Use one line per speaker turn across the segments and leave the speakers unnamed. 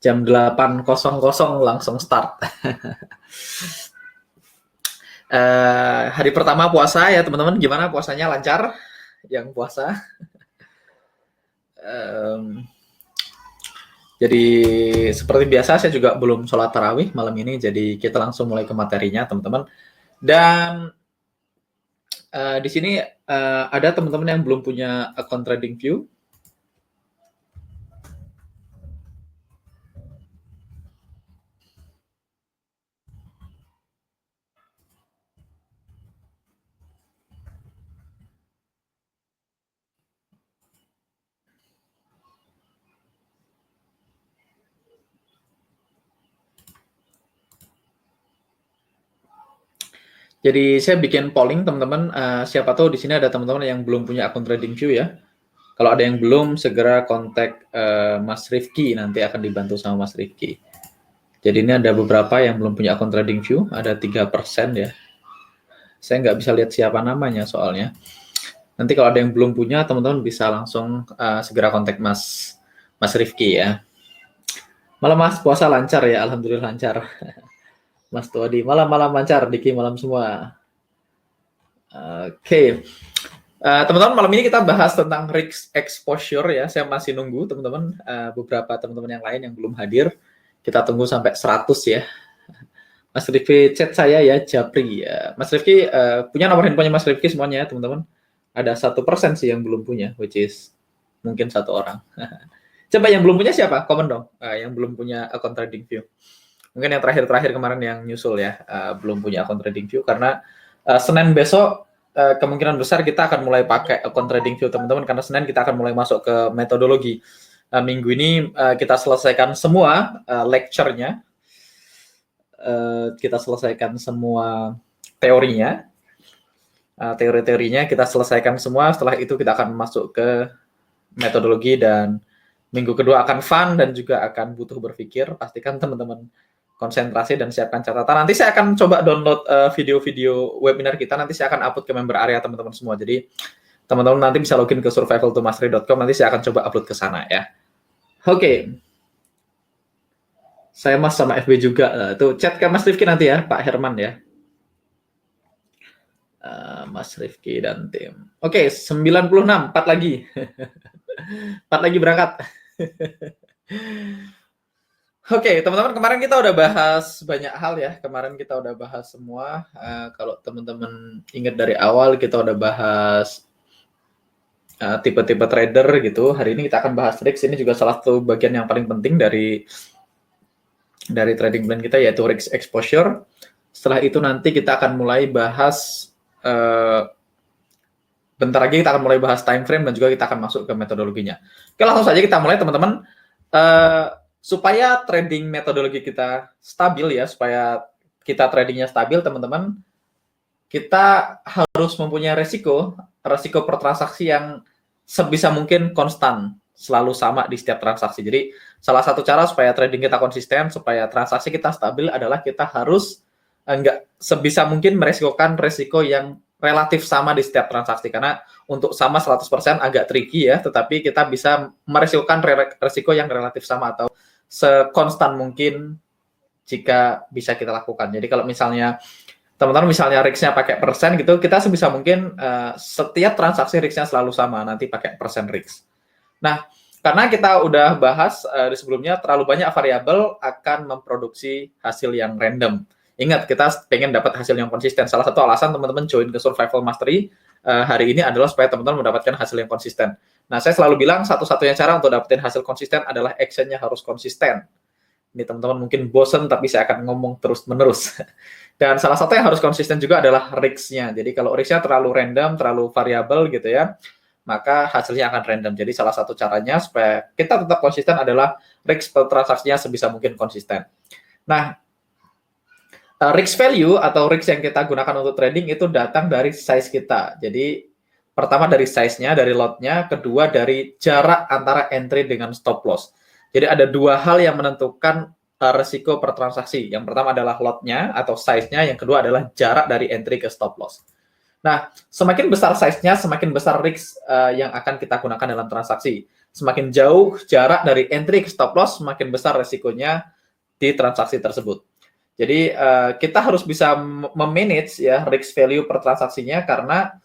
Jam 8.00 langsung start. Hari pertama puasa ya teman-teman, gimana puasanya, lancar? Yang puasa? Jadi seperti biasa saya juga belum sholat tarawih malam ini, jadi kita langsung mulai ke materinya teman-teman. Dan di sini ada teman-teman yang belum punya akun TradingView. Jadi saya bikin polling teman-teman, siapa tahu di sini ada teman-teman yang belum punya akun TradingView ya. Kalau ada yang belum, segera kontak Mas Rifki, nanti akan dibantu sama Mas Rifki. Jadi ini ada beberapa yang belum punya akun TradingView, ada 3% ya. Saya nggak bisa lihat siapa namanya soalnya. Nanti kalau ada yang belum punya, teman-teman bisa langsung segera kontak Mas Rifki ya. Malam Mas, puasa lancar ya? Alhamdulillah lancar. Mas Tuadi, malam lancar, Diki malam semua. Oke. Teman-teman, malam ini kita bahas tentang risk exposure ya. Saya masih nunggu teman-teman, beberapa teman-teman yang lain yang belum hadir. Kita tunggu sampai 100 ya. Mas Rifki chat saya ya, Japri. Mas Rifki punya nomor handphonenya Mas Rifki semuanya ya teman-teman. Ada 1% sih yang belum punya, which is mungkin 1 orang. Coba yang belum punya siapa? Komen dong. Yang belum punya akun TradingView. Mungkin yang terakhir kemarin yang nyusul ya, belum punya akun TradingView, karena Senin besok kemungkinan besar kita akan mulai pakai akun TradingView teman-teman, karena Senin kita akan mulai masuk ke metodologi. Minggu ini kita selesaikan semua lecture-nya, kita selesaikan semua teorinya, teori-teorinya kita selesaikan semua. Setelah itu kita akan masuk ke metodologi, dan minggu kedua akan fun dan juga akan butuh berpikir. Pastikan teman-teman konsentrasi dan siapkan catatan. Nanti saya akan coba download video-video webinar kita, nanti saya akan upload ke member area teman-teman semua. Jadi teman-teman nanti bisa login ke survivaltomastery.com, nanti saya akan coba upload ke sana ya. Oke. Saya Mas sama FB juga. Tuh chat ke Mas Rifki nanti ya, Pak Herman ya. Mas Rifki dan tim. Oke, 96, 4 lagi. 4 lagi berangkat. Oke, teman-teman, kemarin kita udah bahas banyak hal ya. Kemarin kita udah bahas semua. Kalau teman-teman ingat dari awal, kita udah bahas tipe-tipe trader gitu. Hari ini kita akan bahas risk. Ini juga salah satu bagian yang paling penting dari trading plan kita, yaitu risk exposure. Setelah itu nanti kita akan mulai bahas, bentar lagi kita akan mulai bahas time frame, dan juga kita akan masuk ke metodologinya. Oke, langsung saja kita mulai teman-teman. Supaya trading metodologi kita stabil ya, supaya kita tradingnya stabil teman-teman, kita harus mempunyai resiko per transaksi yang sebisa mungkin konstan, selalu sama di setiap transaksi. Jadi salah satu cara supaya trading kita konsisten, supaya transaksi kita stabil adalah kita harus enggak sebisa mungkin meresikokan resiko yang relatif sama di setiap transaksi. Karena untuk sama 100% agak tricky ya, tetapi kita bisa meresikokan resiko yang relatif sama atau sekonstan mungkin jika bisa kita lakukan. Jadi kalau misalnya teman-teman misalnya risk-nya pakai persen gitu, kita sebisa mungkin setiap transaksi risk-nya selalu sama, nanti pakai persen risk. Nah, karena kita udah bahas di sebelumnya, terlalu banyak variabel akan memproduksi hasil yang random. Ingat, kita pengen dapat hasil yang konsisten. Salah satu alasan teman-teman join ke Survival Mastery hari ini adalah supaya teman-teman mendapatkan hasil yang konsisten. Nah, saya selalu bilang satu-satunya cara untuk dapetin hasil konsisten adalah action-nya harus konsisten. Ini teman-teman mungkin bosen, tapi saya akan ngomong terus-menerus. Dan salah satu yang harus konsisten juga adalah risk-nya. Jadi kalau risk-nya terlalu random, terlalu variabel gitu ya, maka hasilnya akan random. Jadi salah satu caranya supaya kita tetap konsisten adalah risk per transaksinya sebisa mungkin konsisten. Nah, risk value atau risk yang kita gunakan untuk trading itu datang dari size kita. Jadi pertama dari size-nya, dari lot-nya, kedua dari jarak antara entry dengan stop loss. Jadi ada 2 hal yang menentukan resiko per transaksi. Yang pertama adalah lot-nya atau size-nya, yang kedua adalah jarak dari entry ke stop loss. Nah, semakin besar size-nya, semakin besar risk yang akan kita gunakan dalam transaksi. semakin jauh jarak dari entry ke stop loss, semakin besar resikonya di transaksi tersebut. Jadi kita harus bisa memanage ya risk value per transaksinya, karena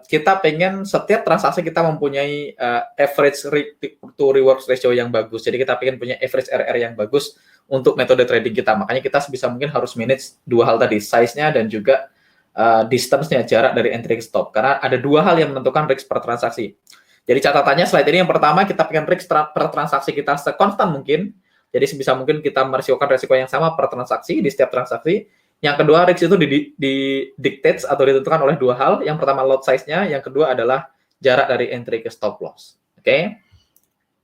kita pengen setiap transaksi kita mempunyai average to reward ratio yang bagus. Jadi kita pengen punya average RR yang bagus untuk metode trading kita. Makanya kita sebisa mungkin harus manage dua hal tadi, size-nya dan juga distance-nya, jarak dari entry ke stop. Karena ada dua hal yang menentukan risk per transaksi. Jadi catatannya slide ini, yang pertama kita pengen risk per transaksi kita sekonstan mungkin. Jadi sebisa mungkin kita merisikokan resiko yang sama per transaksi di setiap transaksi. Yang kedua, risk itu dictates atau ditentukan oleh dua hal. Yang pertama lot size-nya, yang kedua adalah jarak dari entry ke stop loss. Oke.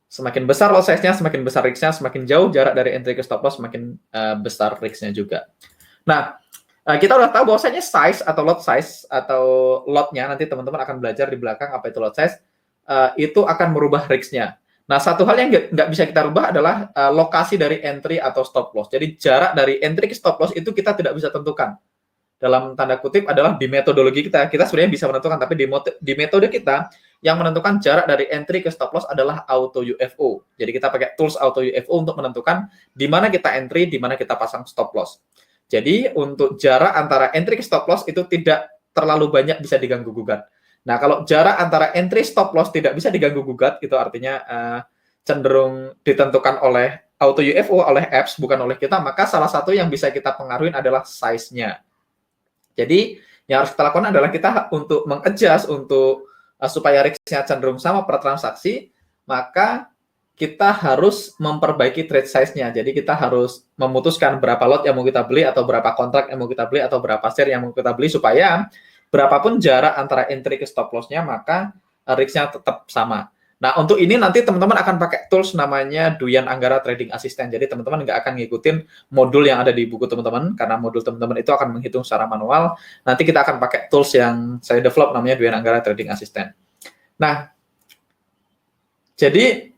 Semakin besar lot size-nya, semakin besar risk-nya, semakin jauh jarak dari entry ke stop loss, semakin besar risk-nya juga. Nah, kita udah tahu bahwasanya size atau lot size atau lot-nya, nanti teman-teman akan belajar di belakang apa itu lot size, itu akan merubah risk-nya. Nah, satu hal yang nggak bisa kita rubah adalah lokasi dari entry atau stop loss. Jadi jarak dari entry ke stop loss itu kita tidak bisa tentukan. Dalam tanda kutip adalah di metodologi kita sebenarnya bisa menentukan, tapi di metode kita yang menentukan jarak dari entry ke stop loss adalah auto UFO. Jadi kita pakai tools auto UFO untuk menentukan di mana kita entry, di mana kita pasang stop loss. Jadi untuk jarak antara entry ke stop loss itu tidak terlalu banyak bisa diganggu gugat. Nah, kalau jarak antara entry stop loss tidak bisa diganggu gugat, itu artinya cenderung ditentukan oleh auto UFO, oleh apps, bukan oleh kita, maka salah satu yang bisa kita pengaruhi adalah size-nya. Jadi, yang harus kita lakukan adalah kita untuk mengadjust untuk supaya risk-nya cenderung sama per transaksi, maka kita harus memperbaiki trade size-nya. Jadi, kita harus memutuskan berapa lot yang mau kita beli, atau berapa kontrak yang mau kita beli, atau berapa share yang mau kita beli, supaya berapapun jarak antara entry ke stop loss-nya, maka risk-nya tetap sama. Nah, untuk ini nanti teman-teman akan pakai tools namanya Duyan Anggara Trading Assistant. Jadi teman-teman nggak akan ngikutin modul yang ada di buku teman-teman, karena modul teman-teman itu akan menghitung secara manual. Nanti kita akan pakai tools yang saya develop namanya Duyan Anggara Trading Assistant. Nah, jadi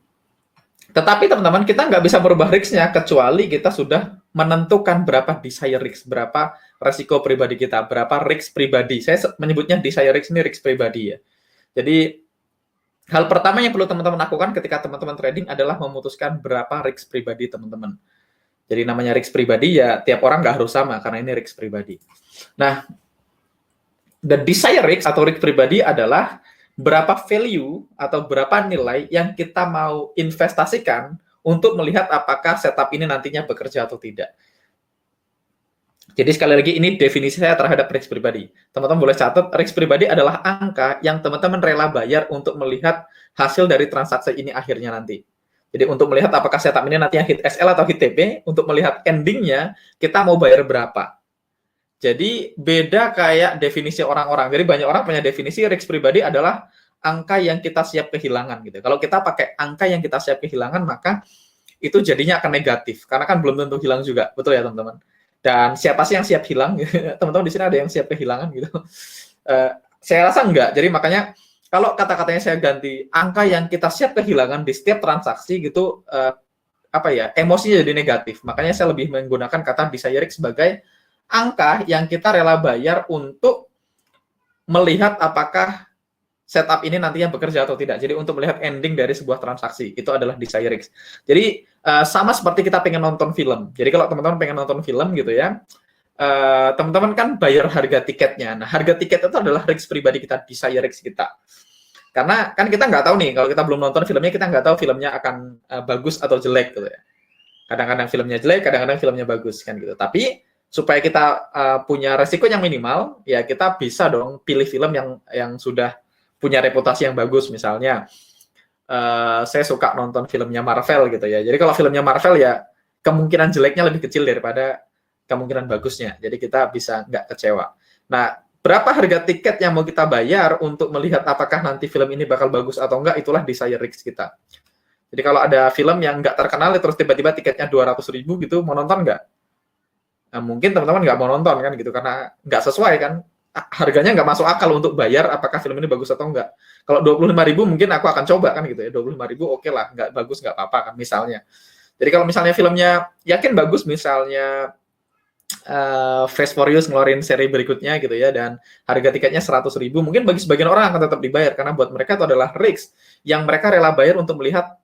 tetapi teman-teman, kita nggak bisa merubah risk-nya kecuali kita sudah menentukan berapa desire risk, berapa resiko pribadi kita, berapa risk pribadi. Saya menyebutnya desire risk, ini risk pribadi ya. Jadi, hal pertama yang perlu teman-teman lakukan ketika teman-teman trading adalah memutuskan berapa risk pribadi teman-teman. Jadi namanya risk pribadi ya, tiap orang nggak harus sama, karena ini risk pribadi. Nah, the desire risk atau risk pribadi adalah berapa value atau berapa nilai yang kita mau investasikan untuk melihat apakah setup ini nantinya bekerja atau tidak. Jadi sekali lagi, ini definisi saya terhadap risk pribadi. Teman-teman boleh catat, risk pribadi adalah angka yang teman-teman rela bayar untuk melihat hasil dari transaksi ini akhirnya nanti. Jadi untuk melihat apakah setup ini nantinya hit SL atau hit TP, untuk melihat endingnya kita mau bayar berapa. Jadi beda kayak definisi orang-orang. Jadi banyak orang punya definisi risk pribadi adalah angka yang kita siap kehilangan gitu. Kalau kita pakai angka yang kita siap kehilangan, maka itu jadinya akan negatif, karena kan belum tentu hilang juga, betul ya teman-teman. Dan siapa sih yang siap hilang? Teman-teman di sini ada yang siap kehilangan gitu? Saya rasa enggak. Jadi makanya kalau kata-katanya saya ganti angka yang kita siap kehilangan di setiap transaksi gitu, emosinya jadi negatif. Makanya saya lebih menggunakan kata desire risk sebagai angka yang kita rela bayar untuk melihat apakah setup ini nantinya bekerja atau tidak. Jadi untuk melihat ending dari sebuah transaksi, itu adalah desire risk. Jadi sama seperti kita pengen nonton film. Jadi kalau teman-teman pengen nonton film gitu ya, teman-teman kan bayar harga tiketnya. Nah, harga tiket itu adalah risk pribadi kita, desire risk kita. Karena kan kita nggak tahu nih, kalau kita belum nonton filmnya, kita nggak tahu filmnya akan bagus atau jelek gitu ya. Kadang-kadang filmnya jelek, kadang-kadang filmnya bagus kan gitu. Tapi supaya kita punya resiko yang minimal, ya kita bisa dong pilih film yang sudah punya reputasi yang bagus. Misalnya saya suka nonton filmnya Marvel gitu ya. Jadi kalau filmnya Marvel ya kemungkinan jeleknya lebih kecil daripada kemungkinan bagusnya. Jadi kita bisa nggak kecewa. Nah, berapa harga tiket yang mau kita bayar untuk melihat apakah nanti film ini bakal bagus atau enggak, itulah desire risk kita. Jadi kalau ada film yang nggak terkenal terus tiba-tiba tiketnya 200.000 gitu, mau nonton nggak? Nah, mungkin teman-teman nggak mau nonton kan gitu, karena nggak sesuai kan, harganya nggak masuk akal untuk bayar apakah film ini bagus atau enggak. Kalau 25.000 mungkin aku akan coba kan gitu ya, 25.000 oke lah, nggak bagus nggak apa-apa kan misalnya. Jadi kalau misalnya filmnya yakin bagus, misalnya Fast Furious ngeluarin seri berikutnya gitu ya, dan harga tiketnya 100.000, mungkin bagi sebagian orang akan tetap dibayar karena buat mereka itu adalah risk yang mereka rela bayar untuk melihat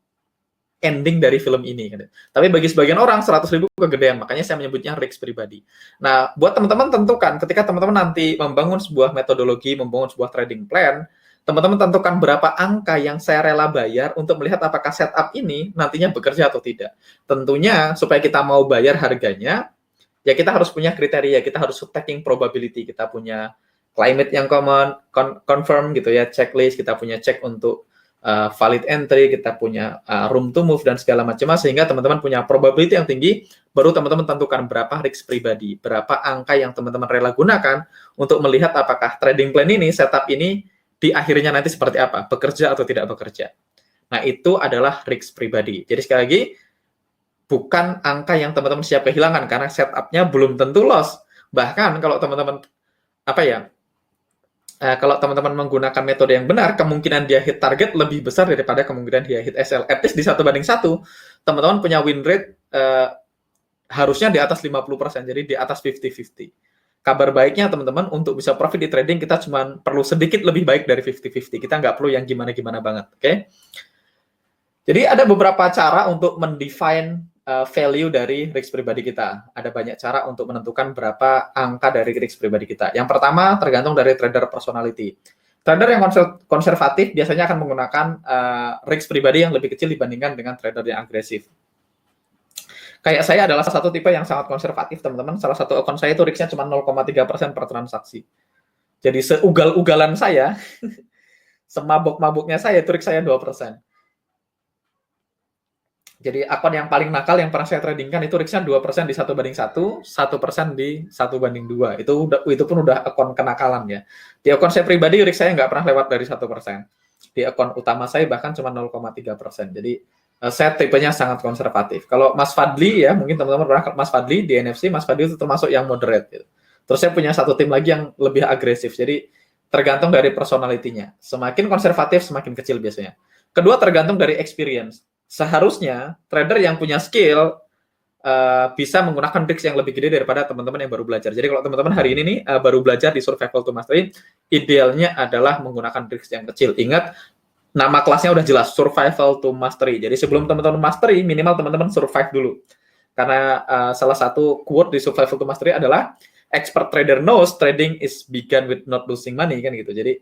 ending dari film ini. Gitu. Tapi bagi sebagian orang 100.000 kegedean, makanya saya menyebutnya risk pribadi. Nah, buat teman-teman tentukan ketika teman-teman nanti membangun sebuah metodologi, membangun sebuah trading plan, teman-teman tentukan berapa angka yang saya rela bayar untuk melihat apakah setup ini nantinya bekerja atau tidak. Tentunya supaya kita mau bayar harganya, ya kita harus punya kriteria, kita harus stacking probability, kita punya climate yang confirm gitu ya, checklist, kita punya check untuk valid entry, kita punya room to move dan segala macam, sehingga teman-teman punya probability yang tinggi, baru teman-teman tentukan berapa risk pribadi, berapa angka yang teman-teman rela gunakan untuk melihat apakah trading plan ini, setup ini di akhirnya nanti seperti apa, bekerja atau tidak bekerja. Nah, itu adalah risk pribadi. Jadi sekali lagi, bukan angka yang teman-teman siap kehilangan karena setupnya belum tentu loss. Bahkan kalau teman-teman kalau teman-teman menggunakan metode yang benar, kemungkinan dia hit target lebih besar daripada kemungkinan dia hit SL. At least di 1:1, teman-teman punya win rate harusnya di atas 50%, jadi di atas 50-50. Kabar baiknya teman-teman, untuk bisa profit di trading kita cuma perlu sedikit lebih baik dari 50-50. Kita nggak perlu yang gimana-gimana banget, oke? Jadi ada beberapa cara untuk mendefine value dari risk pribadi kita. Ada banyak cara untuk menentukan berapa angka dari risk pribadi kita. Yang pertama tergantung dari trader personality. Trader yang konservatif biasanya akan menggunakan risk pribadi yang lebih kecil dibandingkan dengan trader yang agresif. Kayak saya adalah salah satu tipe yang sangat konservatif, teman-teman. Salah satu akun saya itu risknya cuma 0,3% per transaksi. Jadi seugal-ugalan saya, semabuk-mabuknya saya, itu risk saya 2%. Jadi akun yang paling nakal yang pernah saya tradingkan itu risknya 2% di 1:1, 1% di 1:2. Itu pun udah akun kenakalan ya. Di akun saya pribadi risk saya nggak pernah lewat dari 1%. Di akun utama saya bahkan cuma 0,3%. Jadi saya tipenya sangat konservatif. Kalau Mas Fadli ya, mungkin teman-teman pernah Mas Fadli di NFC, Mas Fadli itu termasuk yang moderate gitu. Terus saya punya satu tim lagi yang lebih agresif. Jadi tergantung dari personality-nya. Semakin konservatif semakin kecil biasanya. Kedua tergantung dari experience. Seharusnya trader yang punya skill bisa menggunakan risk yang lebih gede daripada teman-teman yang baru belajar. Jadi kalau teman-teman hari ini nih baru belajar di Survival to Mastery, idealnya adalah menggunakan risk yang kecil. Ingat, nama kelasnya udah jelas, Survival to Mastery. Jadi sebelum teman-teman mastery, minimal teman-teman survive dulu. Karena salah satu quote di Survival to Mastery adalah, expert trader knows trading is begun with not losing money, kan gitu. Jadi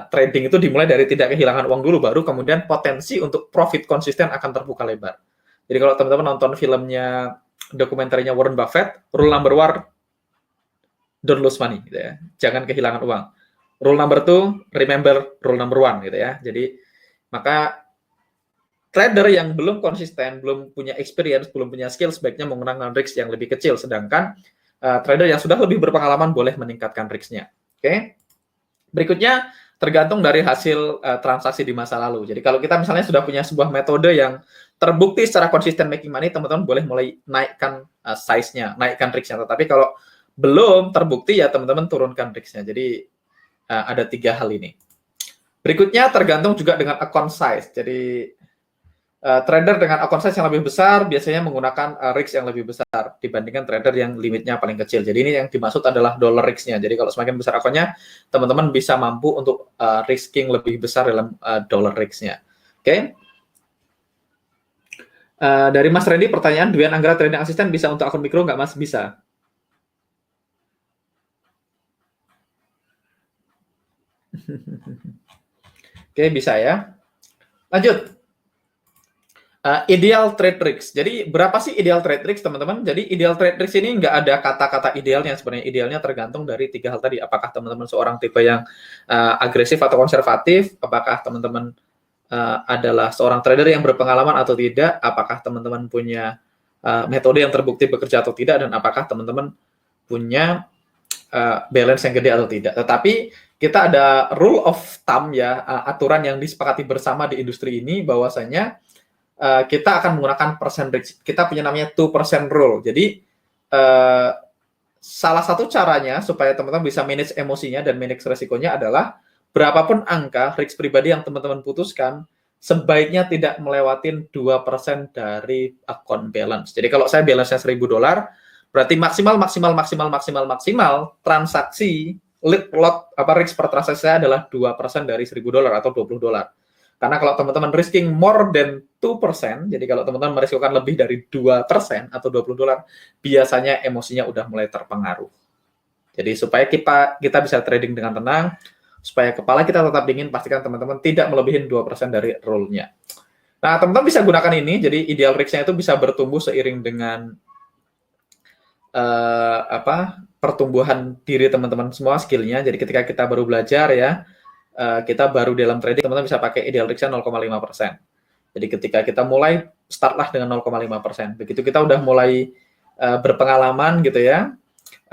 trading itu dimulai dari tidak kehilangan uang dulu, baru kemudian potensi untuk profit konsisten akan terbuka lebar. Jadi kalau teman-teman nonton filmnya, dokumenternya Warren Buffett, rule number 1, don't lose money, gitu ya. Jangan kehilangan uang. Rule number 2, remember rule number 1, gitu ya. Jadi maka trader yang belum konsisten, belum punya experience, belum punya skill, sebaiknya menggunakan risk yang lebih kecil. Sedangkan trader yang sudah lebih berpengalaman boleh meningkatkan risknya. Oke? Berikutnya, tergantung dari hasil transaksi di masa lalu. Jadi kalau kita misalnya sudah punya sebuah metode yang terbukti secara konsisten making money, teman-teman boleh mulai naikkan size-nya, naikkan risk-nya. Tetapi kalau belum terbukti, ya teman-teman turunkan risk-nya. Jadi ada 3 hal ini. Berikutnya, tergantung juga dengan account size. Jadi trader dengan account size yang lebih besar biasanya menggunakan risk yang lebih besar dibandingkan trader yang limitnya paling kecil. Jadi ini yang dimaksud adalah dollar risk-nya. Jadi kalau semakin besar akunnya, teman-teman bisa mampu untuk risking lebih besar dalam dollar risk-nya. Oke? Dari Mas Randy, pertanyaan, Dwian Anggara trading asisten bisa untuk akun mikro nggak, Mas? Bisa. Oke, bisa ya. Lanjut. Ideal trade risk. Jadi berapa sih ideal trade risk, teman-teman? Jadi ideal trade risk ini nggak ada kata-kata idealnya sebenarnya. Idealnya tergantung dari 3 hal tadi. Apakah teman-teman seorang tipe yang agresif atau konservatif? Apakah teman-teman adalah seorang trader yang berpengalaman atau tidak? Apakah teman-teman punya metode yang terbukti bekerja atau tidak? Dan apakah teman-teman punya balance yang gede atau tidak? Tetapi kita ada rule of thumb ya, aturan yang disepakati bersama di industri ini bahwasanya kita akan menggunakan persen risk. Kita punya namanya 2% rule. Jadi salah satu caranya supaya teman-teman bisa manage emosinya dan manage resikonya adalah berapapun angka risk pribadi yang teman-teman putuskan, sebaiknya tidak melewatin 2% dari account balance. Jadi kalau saya balance-nya $1.000, Berarti maksimal transaksi risk per transaksi saya adalah 2% dari $1.000 atau $20. Karena kalau teman-teman risking more than 2%, jadi kalau teman-teman merisikokan lebih dari 2% atau $20, biasanya emosinya udah mulai terpengaruh. Jadi supaya kita bisa trading dengan tenang, supaya kepala kita tetap dingin, pastikan teman-teman tidak melebihin 2% dari rule-nya. Nah, teman-teman bisa gunakan ini, jadi ideal risk-nya itu bisa bertumbuh seiring dengan pertumbuhan diri teman-teman semua, skill-nya. Jadi ketika kita baru belajar ya, kita baru dalam trading, teman-teman bisa pakai ideal risk-nya 0,5%. Jadi ketika kita mulai, startlah dengan 0,5%. Begitu kita udah mulai berpengalaman gitu ya,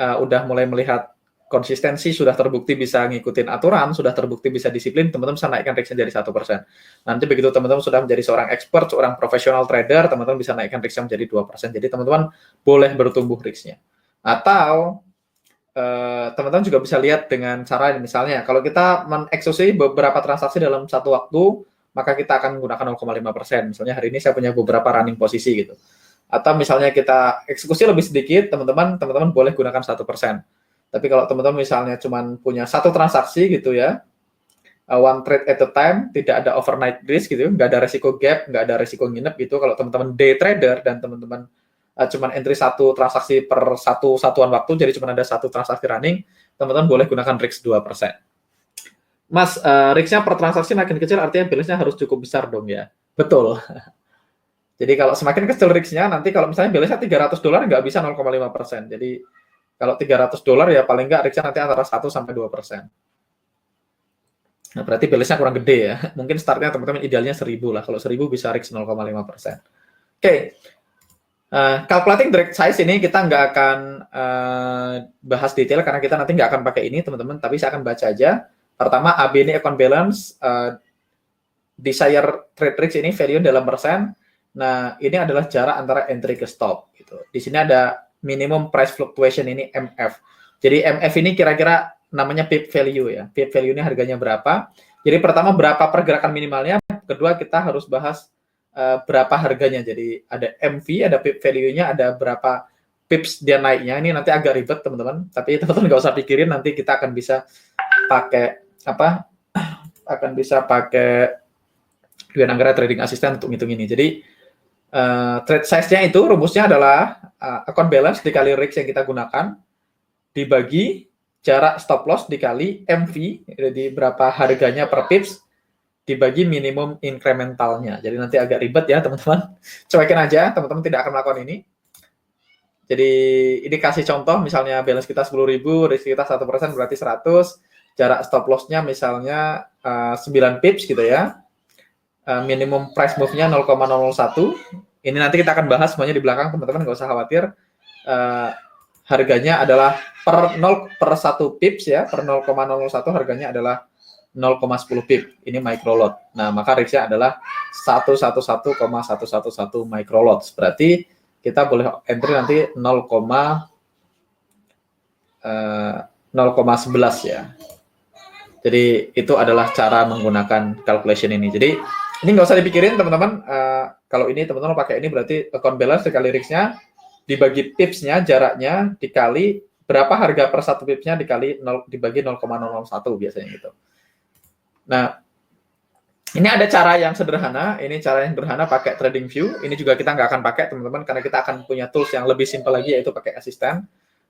udah mulai melihat konsistensi, sudah terbukti bisa ngikutin aturan, sudah terbukti bisa disiplin, teman-teman bisa naikkan risk-nya jadi 1%. Nanti begitu teman-teman sudah menjadi seorang expert, seorang profesional trader, teman-teman bisa naikkan risk-nya menjadi 2%. Jadi teman-teman boleh bertumbuh risk-nya. Atau teman-teman juga bisa lihat dengan cara ini, misalnya kalau kita mengeksekusi beberapa transaksi dalam satu waktu, maka kita akan menggunakan 0,5%. Misalnya hari ini saya punya beberapa running posisi gitu. Atau misalnya kita eksekusi lebih sedikit, teman-teman boleh gunakan 1%. Tapi kalau teman-teman misalnya cuma punya satu transaksi gitu ya, one trade at a time, tidak ada overnight risk gitu, nggak ada resiko gap, nggak ada resiko nginep gitu. Kalau teman-teman day trader dan teman-teman cuma entry satu transaksi per satuan waktu, jadi cuma ada satu transaksi running, teman-teman boleh gunakan risk 2%. Mas, risk-nya per transaksi makin kecil, artinya balance-nya harus cukup besar dong ya? Betul. Jadi kalau semakin kecil risk-nya, nanti kalau misalnya balance-nya $300 nggak bisa 0,5%. Jadi kalau $300 ya paling nggak risk-nya nanti antara 1 sampai 2%. Nah, berarti balance-nya kurang gede ya. Mungkin startnya teman-teman idealnya 1.000 lah. Kalau 1.000 bisa risk 0,5%. Oke. Calculating direct size ini kita nggak akan bahas detail karena kita nanti nggak akan pakai ini teman-teman. Tapi saya akan baca aja. Pertama, AB ini account balance. Desire trade risk ini value dalam persen. Nah, ini adalah jarak antara entry ke stop. Gitu. Di sini ada minimum price fluctuation, ini MF. Jadi MF ini kira-kira namanya pip value ya. Pip value ini harganya berapa. Jadi pertama berapa pergerakan minimalnya. Kedua kita harus bahas berapa harganya. Jadi ada MV, ada pip value-nya, ada berapa pips dia naiknya. Ini nanti agak ribet teman-teman. Tapi teman-teman nggak usah pikirin. Nanti kita akan bisa pakai Dwi Anggara Trading Assistant untuk ngitung ini. Jadi trade size-nya itu rumusnya adalah account balance dikali risk yang kita gunakan dibagi jarak stop loss dikali MV, jadi berapa harganya per pips dibagi minimum incrementalnya. Jadi nanti agak ribet ya teman-teman. Cuekin aja, teman-teman tidak akan melakukan ini. Jadi ini kasih contoh, misalnya balance kita 10.000, risk kita 1% berarti 100, jarak stop loss-nya misalnya 9 pips gitu ya. Minimum price move-nya 0,001. Ini nanti kita akan bahas semuanya di belakang, teman-teman nggak usah khawatir. Harganya adalah per 1 pips ya, per 0,001 harganya adalah 0,10 pip. Ini micro lot. Nah, maka risk-nya adalah 111,111 microlots. Berarti kita boleh entry nanti 0,11 ya. Jadi itu adalah cara menggunakan calculation ini. Jadi ini nggak usah dipikirin teman-teman. Kalau ini teman-teman pakai ini berarti account balance dikali risk-nya dibagi pips-nya, jaraknya dikali berapa harga per 1 pips-nya dibagi 0,001 biasanya gitu. Nah, ini ada cara yang sederhana. Ini cara yang sederhana pakai TradingView. Ini juga kita nggak akan pakai teman-teman karena kita akan punya tools yang lebih simpel lagi yaitu pakai asisten.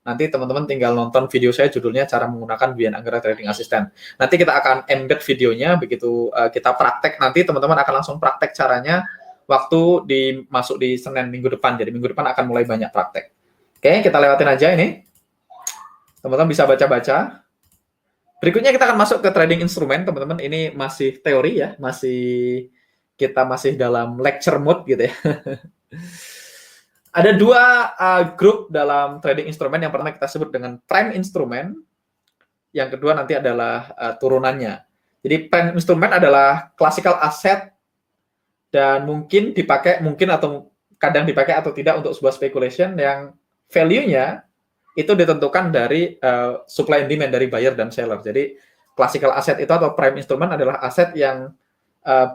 Nanti teman-teman tinggal nonton video saya judulnya cara menggunakan Dwi Anggara Trading Assistant. Nanti kita akan embed videonya begitu kita praktek, nanti teman-teman akan langsung praktek caranya waktu masuk di Senin minggu depan. Jadi minggu depan akan mulai banyak praktek. Oke, kita lewatin aja ini. Teman-teman bisa baca-baca. Berikutnya kita akan masuk ke trading instrumen, teman-teman. Ini masih teori ya, kita masih dalam lecture mode gitu ya. Ada dua grup dalam trading instrumen. Yang pertama kita sebut dengan prime instrumen. Yang kedua nanti adalah turunannya. Jadi prime instrumen adalah classical asset dan mungkin atau kadang dipakai atau tidak untuk sebuah speculation yang value-nya itu ditentukan dari supply and demand dari buyer dan seller. Jadi classical asset itu atau prime instrument adalah aset yang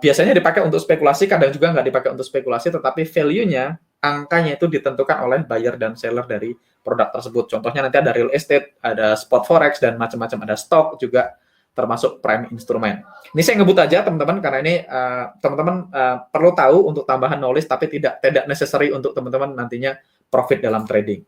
biasanya dipakai untuk spekulasi, kadang juga nggak dipakai untuk spekulasi, tetapi value-nya angkanya itu ditentukan oleh buyer dan seller dari produk tersebut. Contohnya nanti ada real estate, ada spot forex, dan macam-macam, ada stock juga termasuk prime instrument. Ini saya ngebut aja teman-teman karena ini teman-teman perlu tahu untuk tambahan knowledge, tapi tidak necessary untuk teman-teman nantinya profit dalam trading.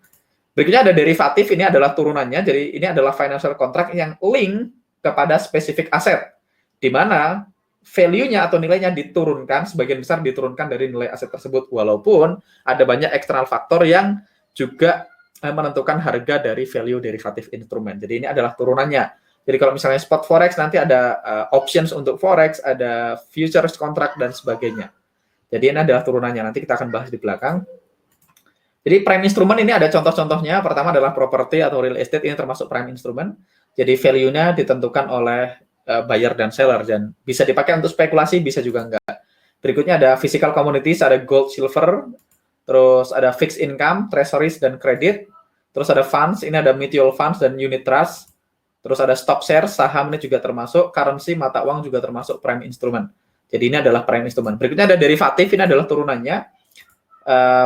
Berikutnya ada derivatif, ini adalah turunannya. Jadi ini adalah financial contract yang link kepada spesifik aset, di mana value-nya atau nilainya diturunkan, sebagian besar diturunkan dari nilai aset tersebut, walaupun ada banyak eksternal faktor yang juga menentukan harga dari value derivatif instrumen. Jadi ini adalah turunannya. Jadi kalau misalnya spot forex, nanti ada options untuk forex, ada futures contract, dan sebagainya. Jadi ini adalah turunannya, nanti kita akan bahas di belakang. Jadi prime instrument ini ada contoh-contohnya. Pertama adalah property atau real estate, ini termasuk prime instrument. Jadi value-nya ditentukan oleh buyer dan seller, dan bisa dipakai untuk spekulasi, bisa juga enggak. Berikutnya ada physical commodities, ada gold, silver, terus ada fixed income, treasuries, dan kredit. Terus ada funds, ini ada mutual funds dan unit trust. Terus ada stock share, saham ini juga termasuk, currency, mata uang juga termasuk prime instrument. Jadi ini adalah prime instrument. Berikutnya ada derivatif, ini adalah turunannya.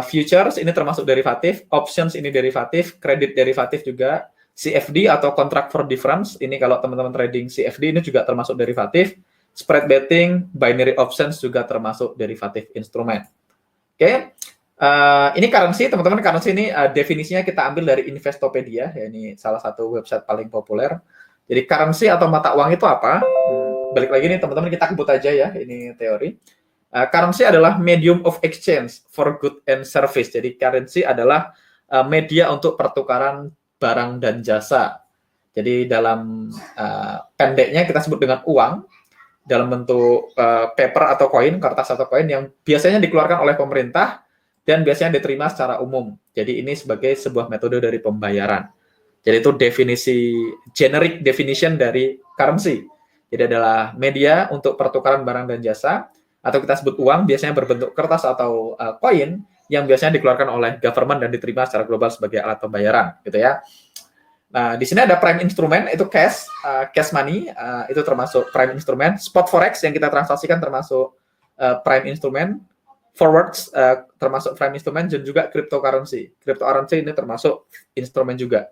Futures, ini termasuk derivatif. Options, ini derivatif. Kredit derivatif juga. CFD atau contract for difference, ini kalau teman-teman trading CFD ini juga termasuk derivatif. Spread betting, binary options juga termasuk derivatif instrumen. Oke. Ini currency, teman-teman. Currency ini definisinya kita ambil dari Investopedia, ya, ini salah satu website paling populer. Jadi currency atau mata uang itu apa? Balik lagi nih teman-teman, kita kebut aja ya, ini teori. Currency adalah medium of exchange for good and service. Jadi currency adalah media untuk pertukaran barang dan jasa. Jadi dalam pendeknya kita sebut dengan uang, dalam bentuk paper atau koin, kertas atau koin yang biasanya dikeluarkan oleh pemerintah dan biasanya diterima secara umum. Jadi ini sebagai sebuah metode dari pembayaran. Jadi itu definisi, generic definition dari currency. Jadi adalah media untuk pertukaran barang dan jasa, atau kita sebut uang, biasanya berbentuk kertas atau koin, yang biasanya dikeluarkan oleh government dan diterima secara global sebagai alat pembayaran, gitu ya. Nah, di sini ada prime instrument, itu cash, cash money, itu termasuk prime instrument. Spot forex yang kita transaksikan termasuk prime instrument. Forwards termasuk prime instrument, dan juga cryptocurrency. Cryptocurrency ini termasuk instrumen juga.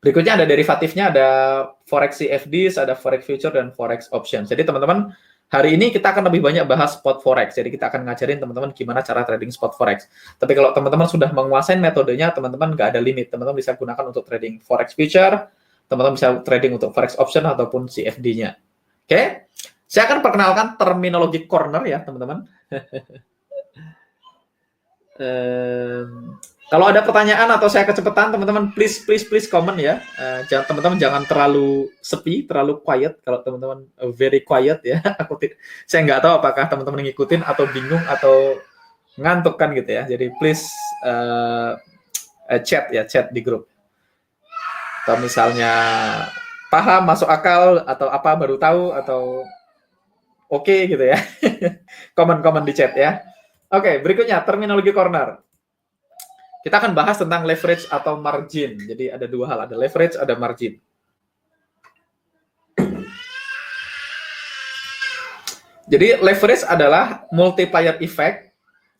Berikutnya ada derivatifnya, ada forex CFDs, ada forex future, dan forex option. Jadi teman-teman, hari ini kita akan lebih banyak bahas spot forex. Jadi kita akan ngajarin teman-teman gimana cara trading spot forex. Tapi kalau teman-teman sudah menguasai metodenya, teman-teman nggak ada limit. Teman-teman bisa gunakan untuk trading forex future, teman-teman bisa trading untuk forex option ataupun CFD-nya. Oke? Saya akan perkenalkan terminologi corner ya, teman-teman. Kalau ada pertanyaan atau saya kecepatan, teman-teman please comment ya. Teman-teman jangan terlalu sepi, terlalu quiet. Kalau teman-teman very quiet ya, saya nggak tahu apakah teman-teman ngikutin atau bingung atau ngantuk kan gitu ya. Jadi please chat di grup. Atau misalnya paham, masuk akal, atau apa baru tahu, atau oke gitu ya. Komen di chat ya. Oke, berikutnya terminologi corner. Kita akan bahas tentang leverage atau margin. Jadi ada dua hal, ada leverage, ada margin. Jadi leverage adalah multiplier effect.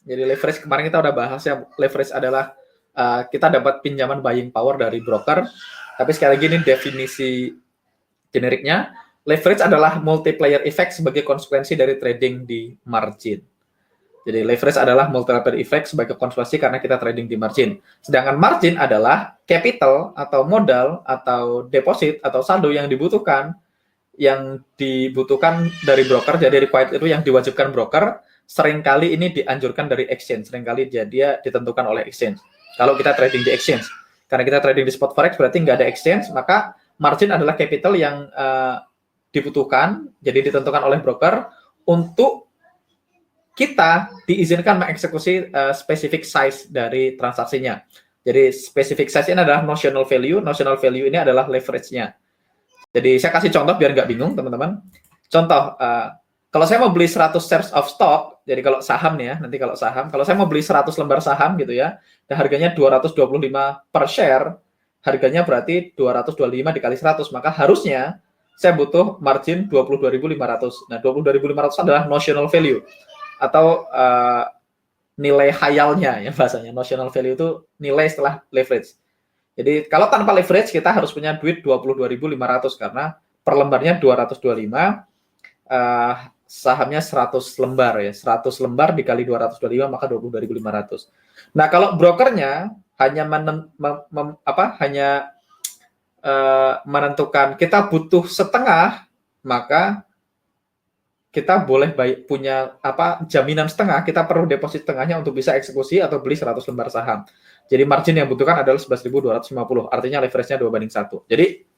Jadi leverage kemarin kita udah bahas ya, leverage adalah kita dapat pinjaman buying power dari broker. Tapi sekali lagi ini definisi generiknya, leverage adalah multiplier effect sebagai konsekuensi dari trading di margin. Jadi leverage adalah multiplier effect sebagai konsekuensi karena kita trading di margin. Sedangkan margin adalah capital atau modal atau deposit atau saldo yang dibutuhkan dari broker. Jadi required itu yang diwajibkan broker, seringkali ini dianjurkan dari exchange, seringkali dia ditentukan oleh exchange. Kalau kita trading di exchange, karena kita trading di spot forex berarti nggak ada exchange, maka margin adalah capital yang dibutuhkan, jadi ditentukan oleh broker untuk kita diizinkan mengeksekusi specific size dari transaksinya. Jadi specific size ini adalah notional value. Notional value ini adalah leverage-nya. Jadi saya kasih contoh biar nggak bingung, teman-teman. Contoh, kalau saya mau beli 100 shares of stock, jadi kalau saham nih ya, nanti kalau saya mau beli 100 lembar saham gitu ya, dan harganya 225 per share, harganya berarti 225 dikali 100, maka harusnya saya butuh margin 22.500. Nah, 22.500 adalah notional value, atau nilai hayalnya ya bahasanya. Notional value itu nilai setelah leverage. Jadi kalau tanpa leverage kita harus punya duit 22.500 karena per lembarnya 225, sahamnya 100 lembar ya. 100 lembar dikali 225 maka 22.500. Nah, kalau brokernya hanya menentukan kita butuh setengah, maka kita boleh punya jaminan setengah, kita perlu deposit setengahnya untuk bisa eksekusi atau beli 100 lembar saham. Jadi margin yang butuhkan adalah 11.250, artinya leverage-nya 2:1. Jadi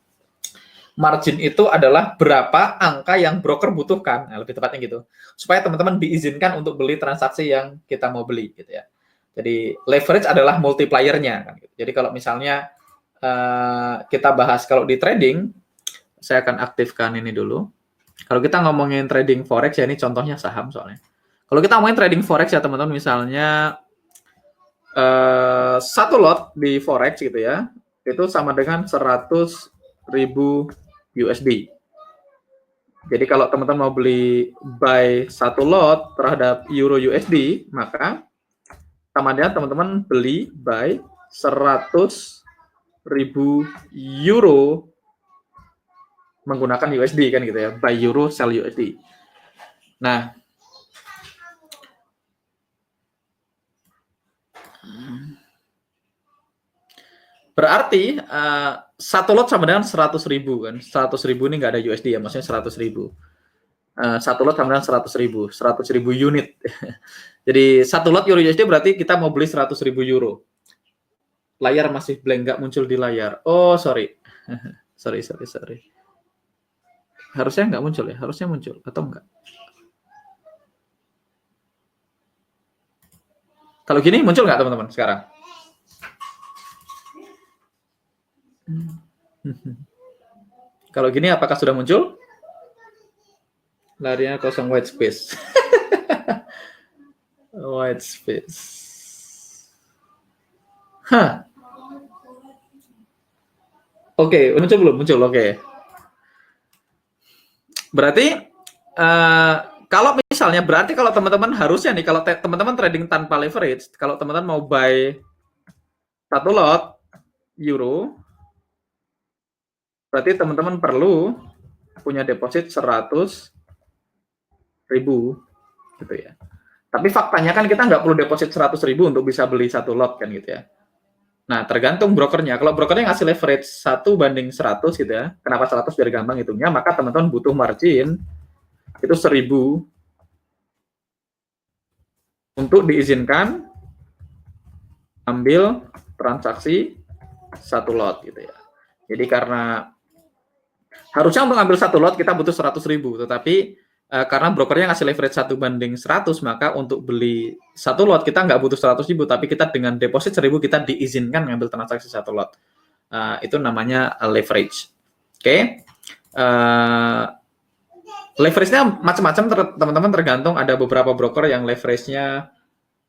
margin itu adalah berapa angka yang broker butuhkan, lebih tepatnya gitu, supaya teman-teman diizinkan untuk beli transaksi yang kita mau beli gitu ya. Jadi leverage adalah multiplier-nya kan gitu. Jadi kalau misalnya kita bahas kalau di trading, saya akan aktifkan ini dulu. Kalau kita ngomongin trading forex ya, ini contohnya saham soalnya. Kalau kita ngomongin trading forex ya teman-teman, misalnya satu lot di forex gitu ya, itu sama dengan 100.000 USD. Jadi kalau teman-teman mau beli buy satu lot terhadap euro USD, maka sama dengan teman-teman beli buy 100.000 euro menggunakan USD kan gitu ya, buy euro sell USD. Nah, berarti satu lot sama dengan 100.000 kan. 100.000 ini nggak ada USD ya, maksudnya 100.000. Satu lot sama dengan 100.000 unit. Jadi satu lot euro USD berarti kita mau beli 100.000 euro. Layar masih blank, nggak muncul di layar. Oh, sorry. sorry. Harusnya nggak muncul ya, harusnya muncul atau enggak? Kalau gini muncul nggak teman-teman sekarang? Kalau gini apakah sudah muncul? Larinya kosong, white space. White space. Hah. Oke, muncul belum? Muncul, oke. Berarti kalau misalnya, berarti kalau teman-teman harusnya nih, kalau teman-teman trading tanpa leverage, kalau teman-teman mau buy satu lot euro, berarti teman-teman perlu punya deposit 100.000 gitu ya. Tapi faktanya kan kita nggak perlu deposit 100.000 untuk bisa beli satu lot kan gitu ya. Nah, tergantung brokernya. Kalau brokernya ngasih leverage 1:100 gitu ya, kenapa 100 biar gampang hitungnya, maka teman-teman butuh margin itu 1.000 untuk diizinkan ambil transaksi satu lot gitu ya. Jadi karena harusnya untuk ambil satu lot kita butuh 100.000, tetapi karena brokernya ngasih leverage 1:100, maka untuk beli satu lot kita nggak butuh 100.000, tapi kita dengan deposit 1.000 kita diizinkan ngambil transaksi satu lot. Itu namanya leverage. Oke. Leverage-nya macam-macam teman-teman, tergantung. Ada beberapa broker yang leverage-nya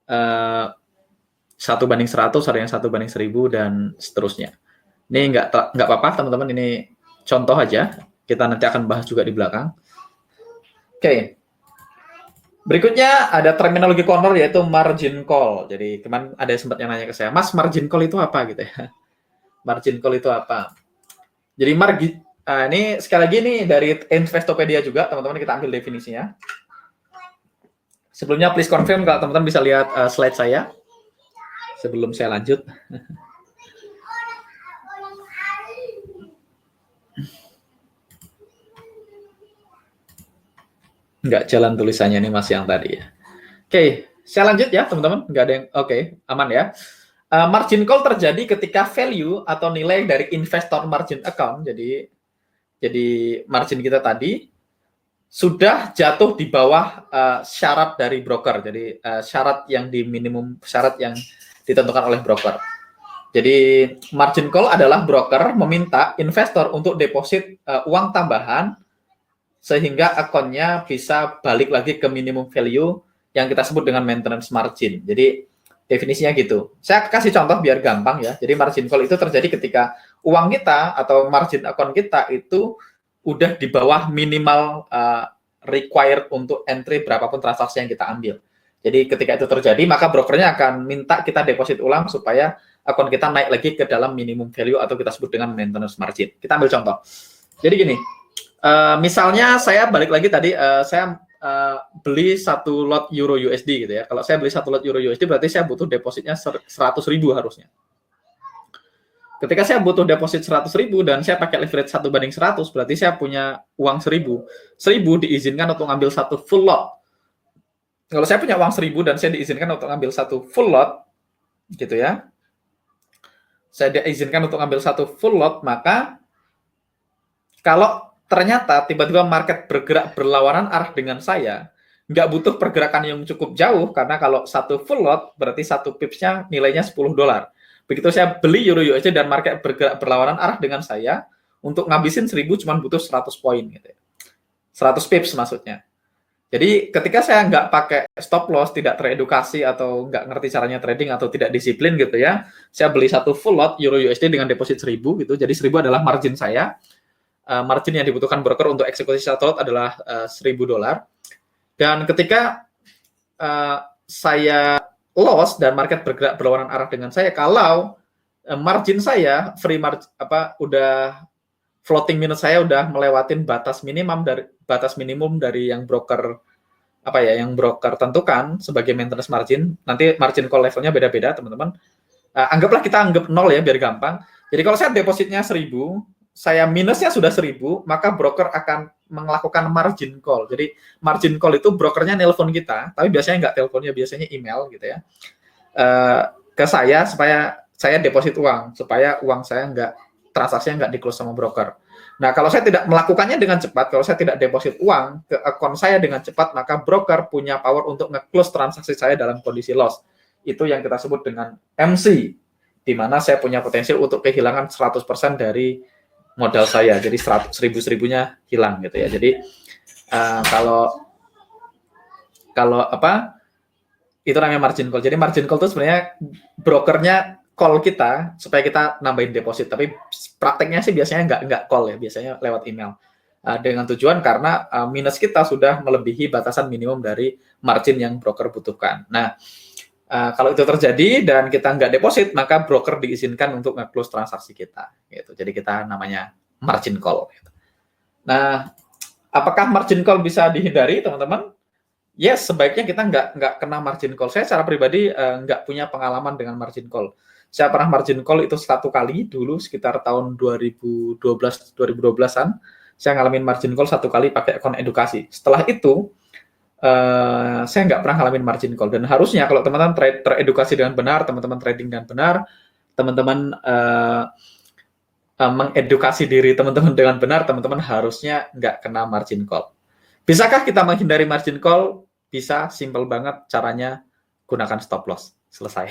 1:100, ada yang 1:1000 dan seterusnya. Ini nggak apa-apa teman-teman, ini contoh aja. Kita nanti akan bahas juga di belakang. Oke. Berikutnya ada terminologi corner yaitu margin call. Jadi kemarin ada yang sempat yang nanya ke saya, Mas, margin call itu apa gitu ya? Margin call itu apa? Jadi ini sekali lagi nih dari Investopedia juga, teman-teman, kita ambil definisinya. Sebelumnya please confirm kalau teman-teman bisa lihat slide saya sebelum saya lanjut. Nggak jalan tulisannya, ini masih yang tadi ya. Oke, saya lanjut ya teman-teman. Nggak ada yang oke, aman ya. Margin call terjadi ketika value atau nilai dari investor margin account, jadi margin kita tadi sudah jatuh di bawah syarat dari broker. Jadi syarat yang di minimum, syarat yang ditentukan oleh broker. Jadi margin call adalah broker meminta investor untuk deposit uang tambahan sehingga akunnya bisa balik lagi ke minimum value yang kita sebut dengan maintenance margin. Jadi definisinya gitu. Saya kasih contoh biar gampang ya. Jadi margin call itu terjadi ketika uang kita atau margin account kita itu udah di bawah minimal required untuk entry berapapun transaksi yang kita ambil. Jadi ketika itu terjadi, maka brokernya akan minta kita deposit ulang supaya akun kita naik lagi ke dalam minimum value atau kita sebut dengan maintenance margin. Kita ambil contoh. Jadi gini, misalnya saya balik lagi tadi, saya beli satu lot euro USD gitu ya. Kalau saya beli satu lot euro USD berarti saya butuh depositnya 100.000 harusnya. Ketika saya butuh deposit 100.000 dan saya pakai leverage 1:100, berarti saya punya uang 1.000. 1.000 diizinkan untuk ngambil satu full lot. Kalau saya punya uang 1.000 dan saya diizinkan untuk ngambil satu full lot, gitu ya. Saya diizinkan untuk ngambil satu full lot, maka kalau ternyata tiba-tiba market bergerak berlawanan arah dengan saya, nggak butuh pergerakan yang cukup jauh, karena kalau satu full lot, berarti satu pipsnya nilainya $10. Begitu saya beli Euro USD dan market bergerak berlawanan arah dengan saya, untuk ngabisin 1.000 cuma butuh 100 poin. Gitu ya. 100 pips maksudnya. Jadi ketika saya nggak pakai stop loss, tidak teredukasi atau nggak ngerti caranya trading atau tidak disiplin gitu ya, saya beli satu full lot Euro USD dengan deposit 1.000 gitu. Jadi 1.000 adalah margin saya. Margin yang dibutuhkan broker untuk eksekusi satu lot adalah $1.000. Dan ketika saya loss dan market bergerak berlawanan arah dengan saya, kalau margin saya free margin udah floating minus saya udah melewatin batas minimum dari yang broker yang broker tentukan sebagai maintenance margin. Nanti margin call levelnya beda-beda, teman-teman. Anggaplah kita anggap 0 ya biar gampang. Jadi kalau saya depositnya 1.000, saya minusnya sudah 1.000, maka broker akan melakukan margin call. Jadi margin call itu brokernya nelpon kita, tapi biasanya nggak teleponnya, biasanya email gitu ya, ke saya supaya saya deposit uang, supaya uang saya transaksinya nggak di-close sama broker. Nah, kalau saya tidak melakukannya dengan cepat, kalau saya tidak deposit uang ke akun saya dengan cepat, maka broker punya power untuk nge-close transaksi saya dalam kondisi loss. Itu yang kita sebut dengan MC, di mana saya punya potensi untuk kehilangan 100% dari modal saya. Jadi 1.000-1.000-nya hilang gitu ya. Jadi kalau itu namanya margin call. Jadi margin call itu sebenarnya brokernya call kita supaya kita nambahin deposit, tapi prakteknya sih biasanya nggak call ya, biasanya lewat email. Dengan tujuan karena minus kita sudah melebihi batasan minimum dari margin yang broker butuhkan. Nah, kalau itu terjadi dan kita nggak deposit, maka broker diizinkan untuk nge-close transaksi kita. Gitu. Jadi kita namanya margin call. Gitu. Nah, apakah margin call bisa dihindari, teman-teman? Yes, sebaiknya kita nggak kena margin call. Saya secara pribadi nggak punya pengalaman dengan margin call. Saya pernah margin call itu 1 kali dulu sekitar tahun 2012-an. Saya ngalamin margin call 1 kali pakai akun edukasi. Setelah itu saya nggak pernah ngalamin margin call. Dan harusnya kalau teman-teman teredukasi dengan benar, teman-teman trading dengan benar, teman-teman mengedukasi diri teman-teman dengan benar, teman-teman harusnya nggak kena margin call. Bisakah kita menghindari margin call? Bisa, simple banget caranya, gunakan stop loss. Selesai.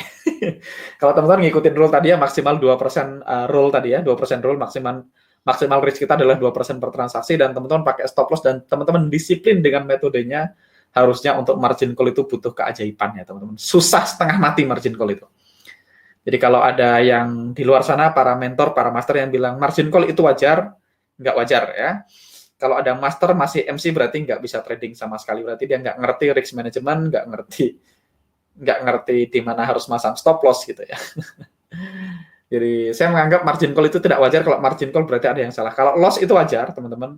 Kalau teman-teman ngikutin rule tadi ya, maksimal 2% rule tadi ya, 2% rule, maksimal risk kita adalah 2% per transaksi, dan teman-teman pakai stop loss dan teman-teman disiplin dengan metodenya, harusnya untuk margin call itu butuh keajaiban ya teman-teman. Susah setengah mati margin call itu. Jadi kalau ada yang di luar sana, para mentor, para master yang bilang margin call itu wajar, nggak wajar ya. Kalau ada master masih MC berarti nggak bisa trading sama sekali, berarti dia nggak ngerti risk management, nggak ngerti di mana harus masang stop loss gitu ya. Jadi saya menganggap margin call itu tidak wajar. Kalau margin call berarti ada yang salah. Kalau loss itu wajar, teman-teman.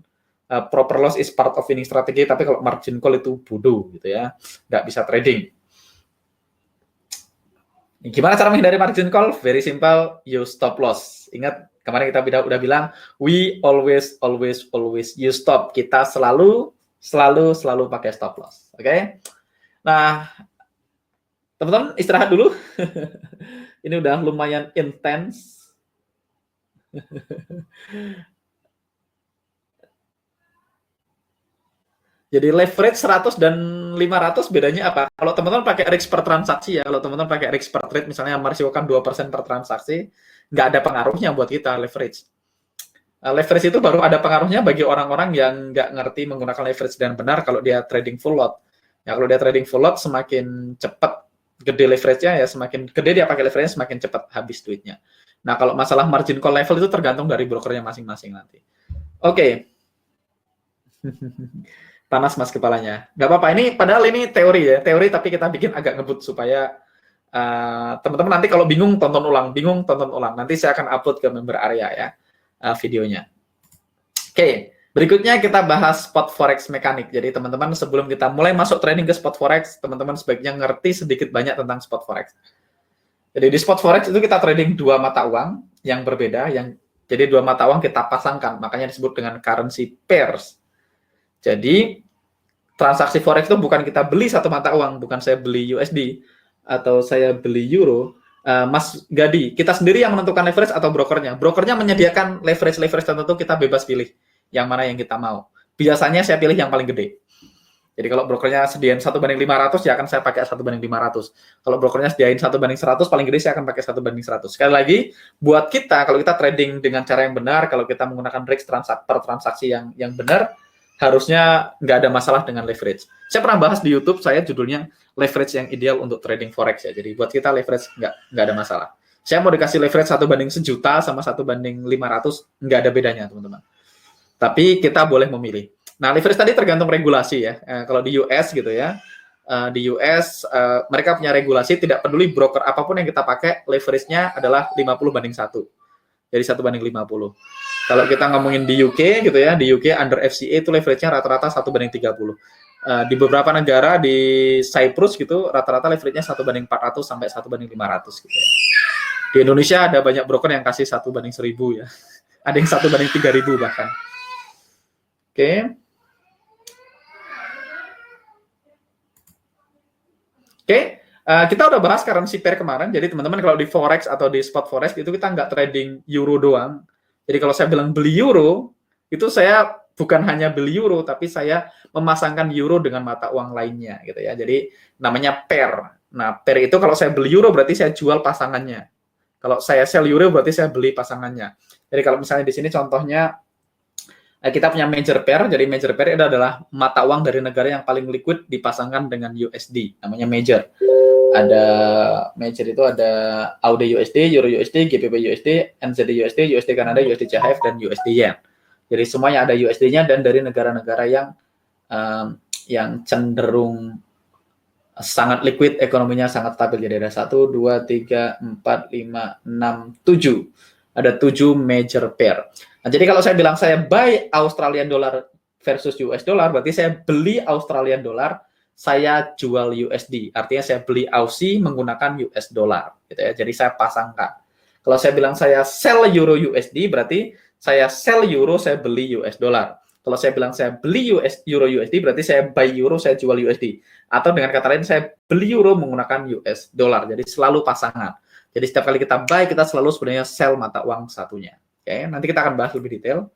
Proper loss is part of winning strategy, tapi kalau margin call itu bodoh gitu ya, nggak bisa trading. Gimana cara menghindari margin call? Very simple, use stop loss. Ingat kemarin kita udah bilang, we always use stop. Kita selalu pakai stop loss. Oke? Nah, teman-teman istirahat dulu. Ini udah lumayan intens. Jadi leverage 100 dan 500 bedanya apa? Kalau teman-teman pakai risk per transaksi ya, kalau teman-teman pakai risk per trade misalnya merisikokan 2% per transaksi, nggak ada pengaruhnya buat kita leverage. Leverage itu baru ada pengaruhnya bagi orang-orang yang nggak ngerti menggunakan leverage dengan benar kalau dia trading full lot. Ya kalau dia trading full lot, semakin cepat gede leverage-nya ya, semakin gede dia pakai leverage-nya, semakin cepat habis duitnya. Nah, kalau masalah margin call level itu tergantung dari brokernya masing-masing nanti. Oke. Panas mas kepalanya. Nggak apa-apa, ini padahal ini teori ya, teori tapi kita bikin agak ngebut supaya teman-teman nanti kalau bingung tonton ulang. Nanti saya akan upload ke member area ya videonya. Oke, berikutnya kita bahas spot forex mekanik. Jadi teman-teman sebelum kita mulai masuk trading ke spot forex, teman-teman sebaiknya ngerti sedikit banyak tentang spot forex. Jadi di spot forex itu kita trading dua mata uang yang berbeda, jadi dua mata uang kita pasangkan, makanya disebut dengan currency pairs. Jadi transaksi forex itu bukan kita beli satu mata uang, bukan saya beli USD atau saya beli euro. Mas Gadi, kita sendiri yang menentukan leverage atau brokernya? Brokernya menyediakan leverage tertentu, kita bebas pilih yang mana yang kita mau. Biasanya saya pilih yang paling gede. Jadi kalau brokernya sediain 1:500, ya akan saya pakai 1:500. Kalau brokernya sediain 1:100, paling gede saya akan pakai 1:100. Sekali lagi, buat kita, kalau kita trading dengan cara yang benar, kalau kita menggunakan risk per transaksi yang benar, harusnya nggak ada masalah dengan leverage. Saya pernah bahas di YouTube, saya judulnya leverage yang ideal untuk trading forex ya. Jadi buat kita leverage nggak ada masalah. Saya mau dikasih leverage 1:1.000.000 sama 1:500, nggak ada bedanya teman-teman. Tapi kita boleh memilih. Nah, leverage tadi tergantung regulasi ya. Kalau di US gitu ya, di US mereka punya regulasi, tidak peduli broker apapun yang kita pakai, leverage-nya adalah 50:1. Jadi 1:50. Kalau kita ngomongin di UK gitu ya, di UK under FCA itu leverage-nya rata-rata 1:30. Di beberapa negara di Cyprus gitu, rata-rata leverage-nya 1:400 sampai 1:500 gitu ya. Di Indonesia ada banyak broker yang kasih 1:1000 ya. Ada yang 1:3000 bahkan. Oke. Kita udah bahas currency pair kemarin. Jadi teman-teman kalau di forex atau di spot forex itu kita nggak trading euro doang. Jadi kalau saya bilang beli euro, itu saya bukan hanya beli euro, tapi saya memasangkan euro dengan mata uang lainnya gitu ya. Jadi namanya pair. Nah, pair itu kalau saya beli euro berarti saya jual pasangannya. Kalau saya sell euro berarti saya beli pasangannya. Jadi kalau misalnya di sini contohnya kita punya major pair. Jadi major pair itu adalah mata uang dari negara yang paling liquid dipasangkan dengan USD. Namanya major. Ada major itu ada AUD USD, Euro USD, GBP USD, NZD USD, USD Kanada, USD CHF, dan USD Yen. Jadi semuanya ada USD-nya dan dari negara-negara yang cenderung sangat liquid, ekonominya sangat stabil. Jadi ada 1, 2, 3, 4, 5, 6, 7. Ada 7 major pair. Nah, jadi kalau saya bilang saya buy Australian dollar versus US dollar, berarti saya beli Australian dollar, saya jual USD. Artinya saya beli Aussie menggunakan US dollar, gitu ya. Jadi saya pasangkan. Kalau saya bilang saya sell euro USD, berarti saya sell euro, saya beli US dollar. Kalau saya bilang saya beli euro USD, berarti saya buy euro, saya jual USD. Atau dengan kata lain, saya beli euro menggunakan US dollar. Jadi selalu pasangan. Jadi setiap kali kita buy, kita selalu sebenarnya sell mata uang satunya. Oke, nanti kita akan bahas lebih detail.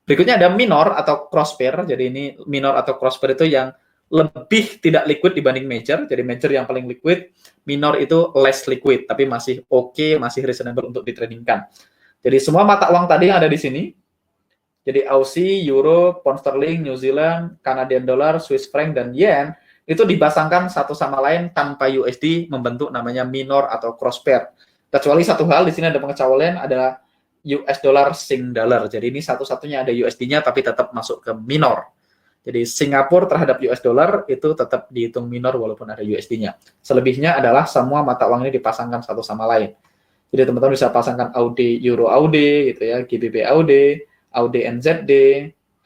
Berikutnya ada minor atau cross pair. Jadi ini minor atau cross pair itu yang lebih tidak liquid dibanding major. Jadi major yang paling liquid, minor itu less liquid, tapi masih oke, masih reasonable untuk ditradingkan. Jadi semua mata uang tadi yang ada di sini, jadi Aussie, Euro, Pound Sterling, New Zealand, Canadian Dollar, Swiss Franc, dan Yen, itu dipasangkan satu sama lain tanpa USD, membentuk namanya minor atau cross pair. Kecuali satu hal, di sini ada pengecualian, adalah US dollar, Sing dollar. Jadi ini satu-satunya ada USD-nya, tapi tetap masuk ke minor. Jadi Singapura terhadap US dollar itu tetap dihitung minor walaupun ada USD-nya. Selebihnya adalah semua mata uang ini dipasangkan satu sama lain. Jadi teman-teman bisa pasangkan AUD, Euro AUD, gitu ya, GBP AUD, AUD NZD,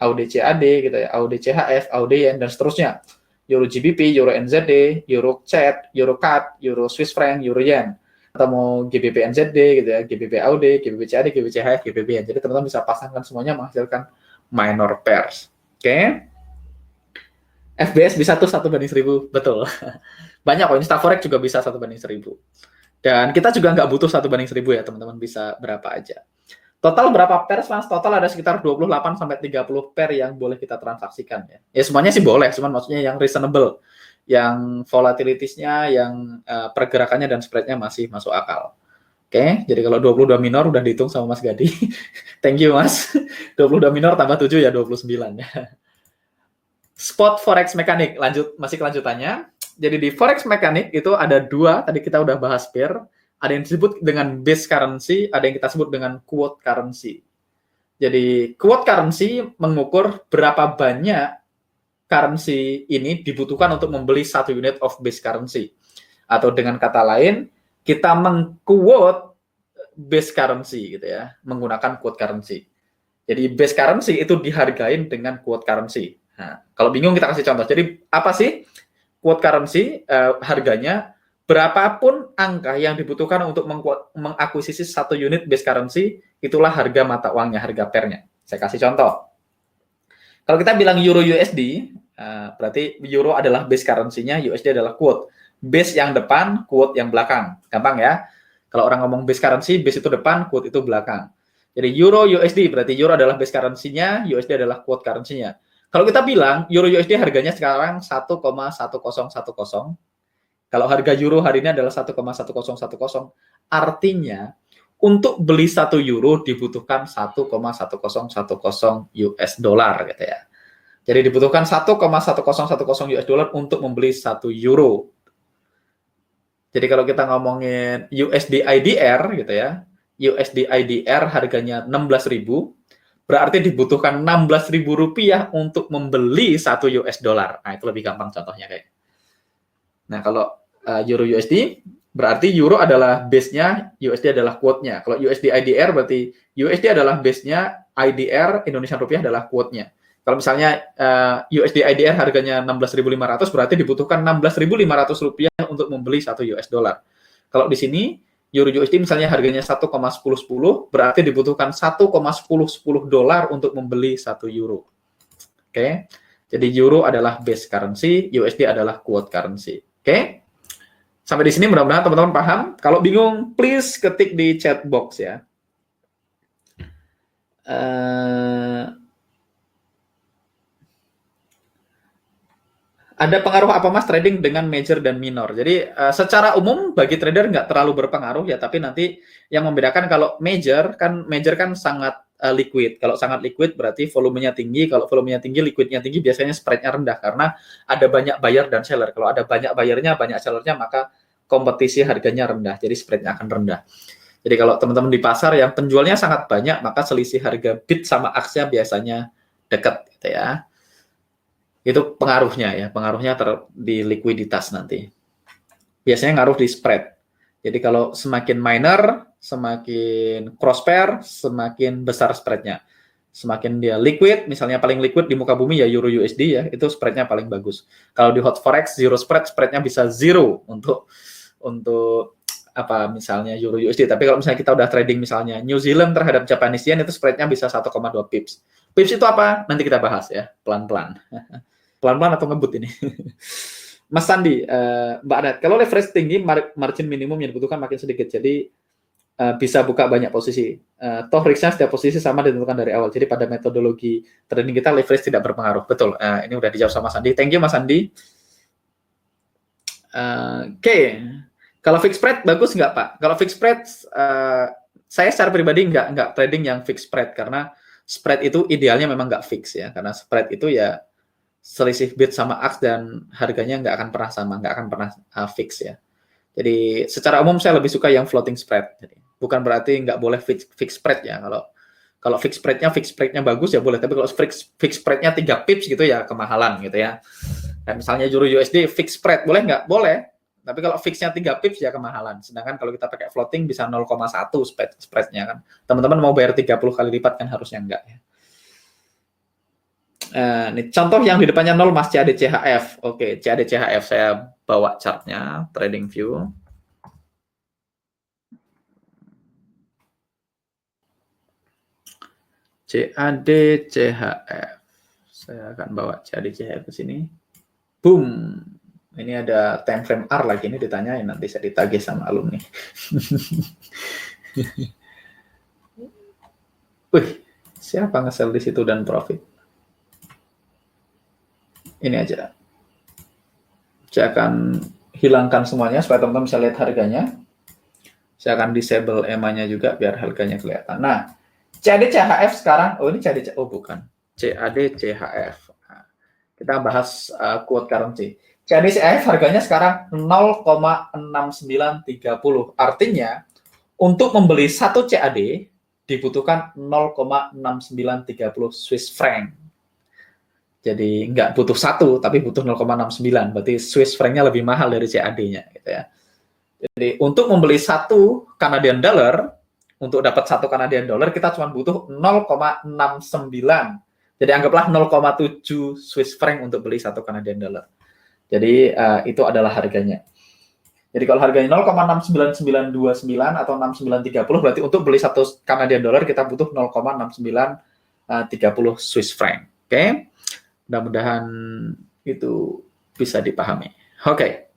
AUD CAD, gitu ya, AUD CHF, AUD Yen, dan seterusnya. Euro GBP, Euro NZD, Euro CAD, Euro CAD, Euro Swiss Franc, Euro Yen. Atau mau GBP NZD gitu ya, GBP AUD, GBP CAD, GBP CHF, GBP Yen. Jadi teman-teman bisa pasangkan semuanya menghasilkan minor pairs. Oke. FBS bisa tuh 1:1000, betul. Banyak kok, Instaforex juga bisa 1:1000. Dan kita juga nggak butuh 1:1000 ya, teman-teman bisa berapa aja. Total berapa pairs, Mas? Total ada sekitar 28 sampai 30 pair yang boleh kita transaksikan ya. Ya semuanya sih boleh, cuman maksudnya yang reasonable, yang volatilitasnya, yang pergerakannya dan spreadnya masih masuk akal. Oke, jadi kalau 22 minor udah dihitung sama Mas Gadi. Thank you, Mas. 22 minor tambah 7 ya 29 ya. Spot forex mekanik, masih kelanjutannya. Jadi di forex mekanik itu ada dua, tadi kita udah bahas pair. Ada yang disebut dengan base currency, ada yang kita sebut dengan quote currency. Jadi quote currency mengukur berapa banyak currency ini dibutuhkan untuk membeli 1 unit of base currency. Atau dengan kata lain, kita meng-quote base currency gitu ya, menggunakan quote currency. Jadi base currency itu dihargain dengan quote currency. Nah, kalau bingung kita kasih contoh. Jadi apa sih quote currency? Harganya berapapun angka yang dibutuhkan untuk mengakuisisi 1 unit base currency, itulah harga mata uangnya, harga pairnya. Saya kasih contoh. Kalau kita bilang euro USD, berarti euro adalah base currency-nya, USD adalah quote. Base yang depan, quote yang belakang. Gampang ya? Kalau orang ngomong base currency, base itu depan, quote itu belakang. Jadi euro USD, berarti euro adalah base currency-nya, USD adalah quote currency-nya. Kalau kita bilang euro USD harganya sekarang 1,1010, kalau harga euro hari ini adalah 1,1010, artinya untuk beli 1 euro dibutuhkan 1,1010 US dollar gitu ya. Jadi dibutuhkan 1,1010 US dollar untuk membeli 1 euro. Jadi kalau kita ngomongin USD IDR gitu ya, USD IDR harganya 16.000, berarti dibutuhkan 16.000 rupiah untuk membeli 1 US dollar. Nah, itu lebih gampang contohnya kayak. Nah, kalau euro USD, berarti euro adalah base-nya, USD adalah quote-nya. Kalau USD IDR berarti USD adalah base-nya, IDR Indonesian rupiah adalah quote-nya. Kalau misalnya USD IDR harganya 16.500, berarti dibutuhkan 16.500 rupiah untuk membeli 1 US dollar. Kalau di sini euro USD misalnya harganya 1,1010, berarti dibutuhkan 1,1010 dolar untuk membeli 1 euro. Oke. Jadi euro adalah base currency, USD adalah quote currency. Oke. Sampai di sini mudah-mudahan teman-teman paham. Kalau bingung, please ketik di chat box ya. Ada pengaruh apa Mas trading dengan major dan minor? Jadi secara umum bagi trader nggak terlalu berpengaruh ya, tapi nanti yang membedakan kalau major kan sangat liquid. Kalau sangat liquid berarti volumenya tinggi. Kalau volumenya tinggi, liquidnya tinggi, biasanya spreadnya rendah karena ada banyak buyer dan seller. Kalau ada banyak buyernya, banyak sellernya, maka kompetisi harganya rendah. Jadi spreadnya akan rendah. Jadi kalau teman-teman di pasar yang penjualnya sangat banyak, maka selisih harga bid sama aksnya biasanya dekat gitu ya. Itu pengaruhnya ya, pengaruhnya di likuiditas nanti. Biasanya ngaruh di spread. Jadi kalau semakin minor, semakin cross pair, semakin besar spreadnya. Semakin dia liquid, misalnya paling liquid di muka bumi ya euro USD ya, itu spreadnya paling bagus. Kalau di hot forex zero spread, spreadnya bisa zero untuk apa misalnya euro USD. Tapi kalau misalnya kita udah trading misalnya New Zealand terhadap Japanese yen, itu spreadnya bisa 1,2 pips. Pips itu apa? Nanti kita bahas ya, pelan-pelan. Pelan-pelan atau ngebut ini? Mas Sandi, Mbak Anet, kalau leverage tinggi, margin minimum yang dibutuhkan makin sedikit, jadi bisa buka banyak posisi. Toh risknya setiap posisi sama ditentukan dari awal. Jadi pada metodologi trading kita, leverage tidak berpengaruh. Betul, ini udah dijawab sama Mas Sandi. Thank you Mas Sandi. Oke. Kalau fixed spread bagus nggak Pak? Kalau fixed spread, saya secara pribadi nggak trading yang fixed spread, karena spread itu idealnya memang nggak fix ya, karena spread itu ya selisih bid sama aks dan harganya nggak akan pernah sama, nggak akan pernah fix ya. Jadi secara umum saya lebih suka yang floating spread. Jadi, bukan berarti nggak boleh fix spread ya. Kalau fix spreadnya bagus ya boleh. Tapi kalau fix spreadnya 3 pips gitu ya kemahalan gitu ya. Dan misalnya euro USD fix spread boleh nggak? Boleh. Tapi kalau fixnya 3 pips ya kemahalan. Sedangkan kalau kita pakai floating bisa 0,1 spreadnya kan. Teman-teman mau bayar 30 kali lipat kan harusnya enggak ya. Ini contoh yang di depannya 0 Mas, CAD-CHF. Oke, CAD-CHF saya bawa chartnya, trading view. CAD-CHF. Saya akan bawa CAD-CHF ke sini. Boom. Ini ada time frame R lagi, ini ditanyain, nanti saya ditagih sama alumni. Wih, siapa nge-sell di situ dan profit? Ini aja. Saya akan hilangkan semuanya supaya teman-teman bisa lihat harganya. Saya akan disable EMA-nya juga biar harganya kelihatan. Nah, CAD-CHF sekarang, ini bukan. CAD-CHF. Nah, kita bahas quote currency. CAD-CHF harganya sekarang 0,6930. Artinya, untuk membeli 1 CAD dibutuhkan 0,6930 Swiss franc. Jadi nggak butuh 1, tapi butuh 0,69. Berarti Swiss franc-nya lebih mahal dari CAD-nya gitu ya. Jadi untuk membeli 1 Canadian dollar, untuk dapat 1 Canadian dollar kita cuma butuh 0,69. Jadi anggaplah 0,7 Swiss franc untuk beli 1 Canadian dollar. Jadi itu adalah harganya. Jadi kalau harganya 0,69929 atau 6930, berarti untuk beli 1 Canadian dollar kita butuh 0,6930 Swiss franc. Oke. Mudah-mudahan itu bisa dipahami. Oke.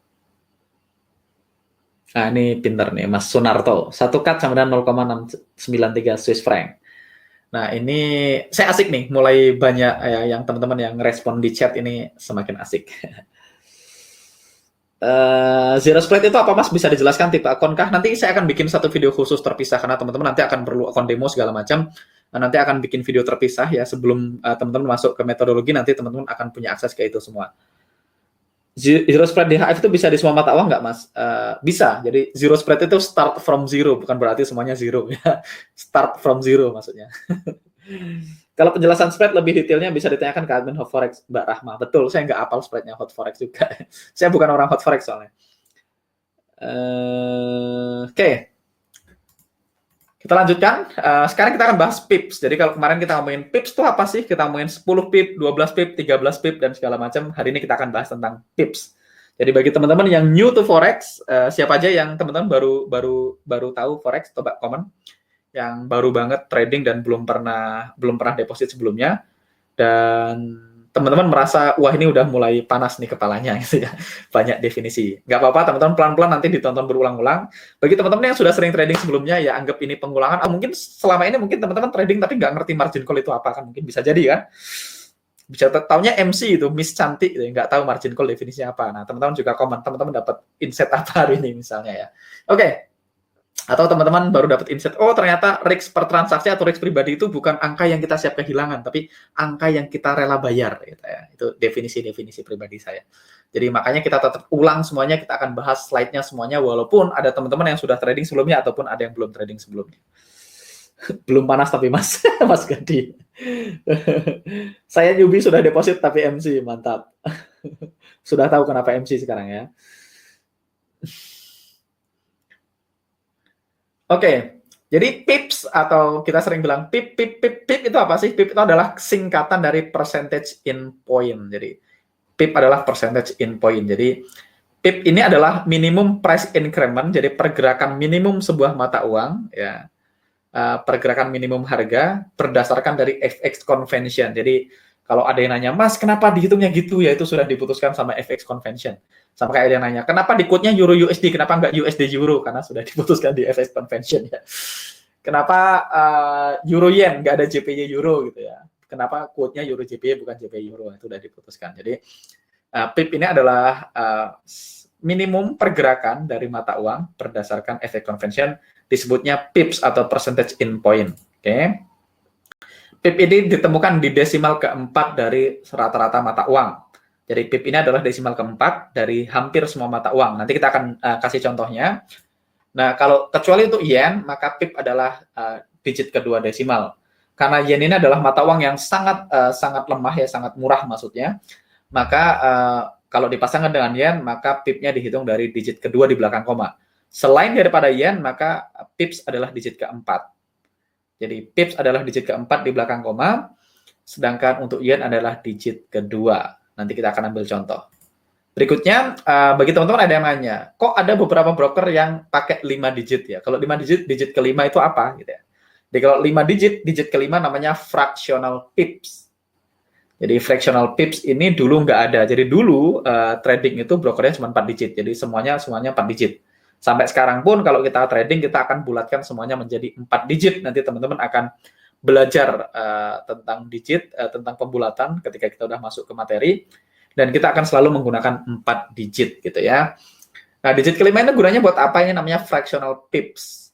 Nah, ini pinter nih, Mas Sunarto. 1 CAD sama dengan 0,693 Swiss franc. Nah, ini saya asik nih, mulai banyak yang teman-teman yang respon di chat ini semakin asik. Zero Split itu apa, Mas? Bisa dijelaskan tipe akun kah? Nanti saya akan bikin satu video khusus terpisah, karena teman-teman nanti akan perlu akun demo segala macam. Nanti akan bikin video terpisah ya, sebelum teman-teman masuk ke metodologi, nanti teman-teman akan punya akses ke itu semua. Zero spread DHF itu bisa di semua mata uang nggak, Mas? Bisa. Jadi zero spread itu start from zero, bukan berarti semuanya zero ya. Start from zero maksudnya. Kalau penjelasan spread lebih detailnya bisa ditanyakan ke admin Hot Forex, Mbak Rahma. Betul, saya nggak hafal spreadnya Hot Forex juga. Saya bukan orang Hot Forex soalnya. Oke. Kita lanjutkan. Sekarang kita akan bahas pips. Jadi kalau kemarin kita ngomongin pips itu apa sih? Kita ngomongin 10 pip, 12 pip, 13 pip, dan segala macam. Hari ini kita akan bahas tentang pips. Jadi bagi teman-teman yang new to Forex, siapa aja yang teman-teman baru tahu Forex, coba komen. Yang baru banget trading dan belum pernah deposit sebelumnya, dan teman-teman merasa wah ini udah mulai panas nih kepalanya gitu ya, banyak definisi. Nggak apa-apa teman-teman, pelan-pelan nanti ditonton berulang-ulang. Bagi teman-teman yang sudah sering trading sebelumnya ya anggap ini pengulangan. Mungkin selama ini mungkin teman-teman trading tapi nggak ngerti margin call itu apa, kan mungkin bisa jadi kan. Bisa taunya MC itu Miss Cantik gitu, nggak tahu margin call definisinya apa. Nah teman-teman juga komen, teman-teman dapat insight apa hari ini misalnya ya. Oke. Atau teman-teman baru dapat insight, oh ternyata risk per transaksi atau risk pribadi itu bukan angka yang kita siap kehilangan, tapi angka yang kita rela bayar. Gitu ya. Itu definisi pribadi saya. Jadi makanya kita tetap ulang semuanya, kita akan bahas slide-nya semuanya, walaupun ada teman-teman yang sudah trading sebelumnya, ataupun ada yang belum trading sebelumnya. Belum panas tapi Mas, Mas Gadi. Saya newbie sudah deposit tapi MC, mantap. Sudah tahu kenapa MC sekarang ya. Oke, jadi pips atau kita sering bilang pip itu apa sih? Pip itu adalah singkatan dari percentage in point. Jadi pip adalah percentage in point. Jadi pip ini adalah minimum price increment, jadi pergerakan minimum sebuah mata uang, ya, pergerakan minimum harga berdasarkan dari FX convention. Jadi kalau ada yang nanya, Mas, kenapa dihitungnya gitu? Ya itu sudah diputuskan sama FX convention. Sama kayak ada yang nanya, kenapa di code-nya Euro USD? Kenapa nggak USD Euro? Karena sudah diputuskan di FX convention ya. Kenapa Euro Yen nggak ada JPY Euro gitu ya? Kenapa code-nya Euro JPY bukan JPY Euro? Itu sudah diputuskan. Jadi PIP ini adalah minimum pergerakan dari mata uang berdasarkan FX convention, disebutnya pips atau percentage in point. Oke. PIP ini ditemukan di desimal keempat dari rata-rata mata uang. Jadi PIP ini adalah desimal keempat dari hampir semua mata uang. Nanti kita akan kasih contohnya. Nah, kalau kecuali untuk yen, maka PIP adalah digit kedua desimal. Karena yen ini adalah mata uang yang sangat lemah ya, sangat murah maksudnya. Maka kalau dipasangkan dengan yen, maka PIP-nya dihitung dari digit kedua di belakang koma. Selain daripada yen, maka PIPS adalah digit keempat. Jadi PIPS adalah digit keempat di belakang koma, sedangkan untuk yen adalah digit kedua. Nanti kita akan ambil contoh. Berikutnya, bagi teman-teman ada yang nanya, kok ada beberapa broker yang pakai 5 digit ya? Kalau 5 digit, digit kelima itu apa? Gitu ya. Jadi kalau 5 digit kelima namanya fractional pips. Jadi fractional pips ini dulu nggak ada. Jadi dulu trading itu brokernya cuma 4 digit. Jadi semuanya 4 digit. Sampai sekarang pun kalau kita trading, kita akan bulatkan semuanya menjadi 4 digit. Nanti teman-teman akan belajar tentang digit, tentang pembulatan ketika kita udah masuk ke materi, dan kita akan selalu menggunakan 4 digit gitu ya. Nah, digit kelima ini gunanya buat apa? Ini namanya fractional pips.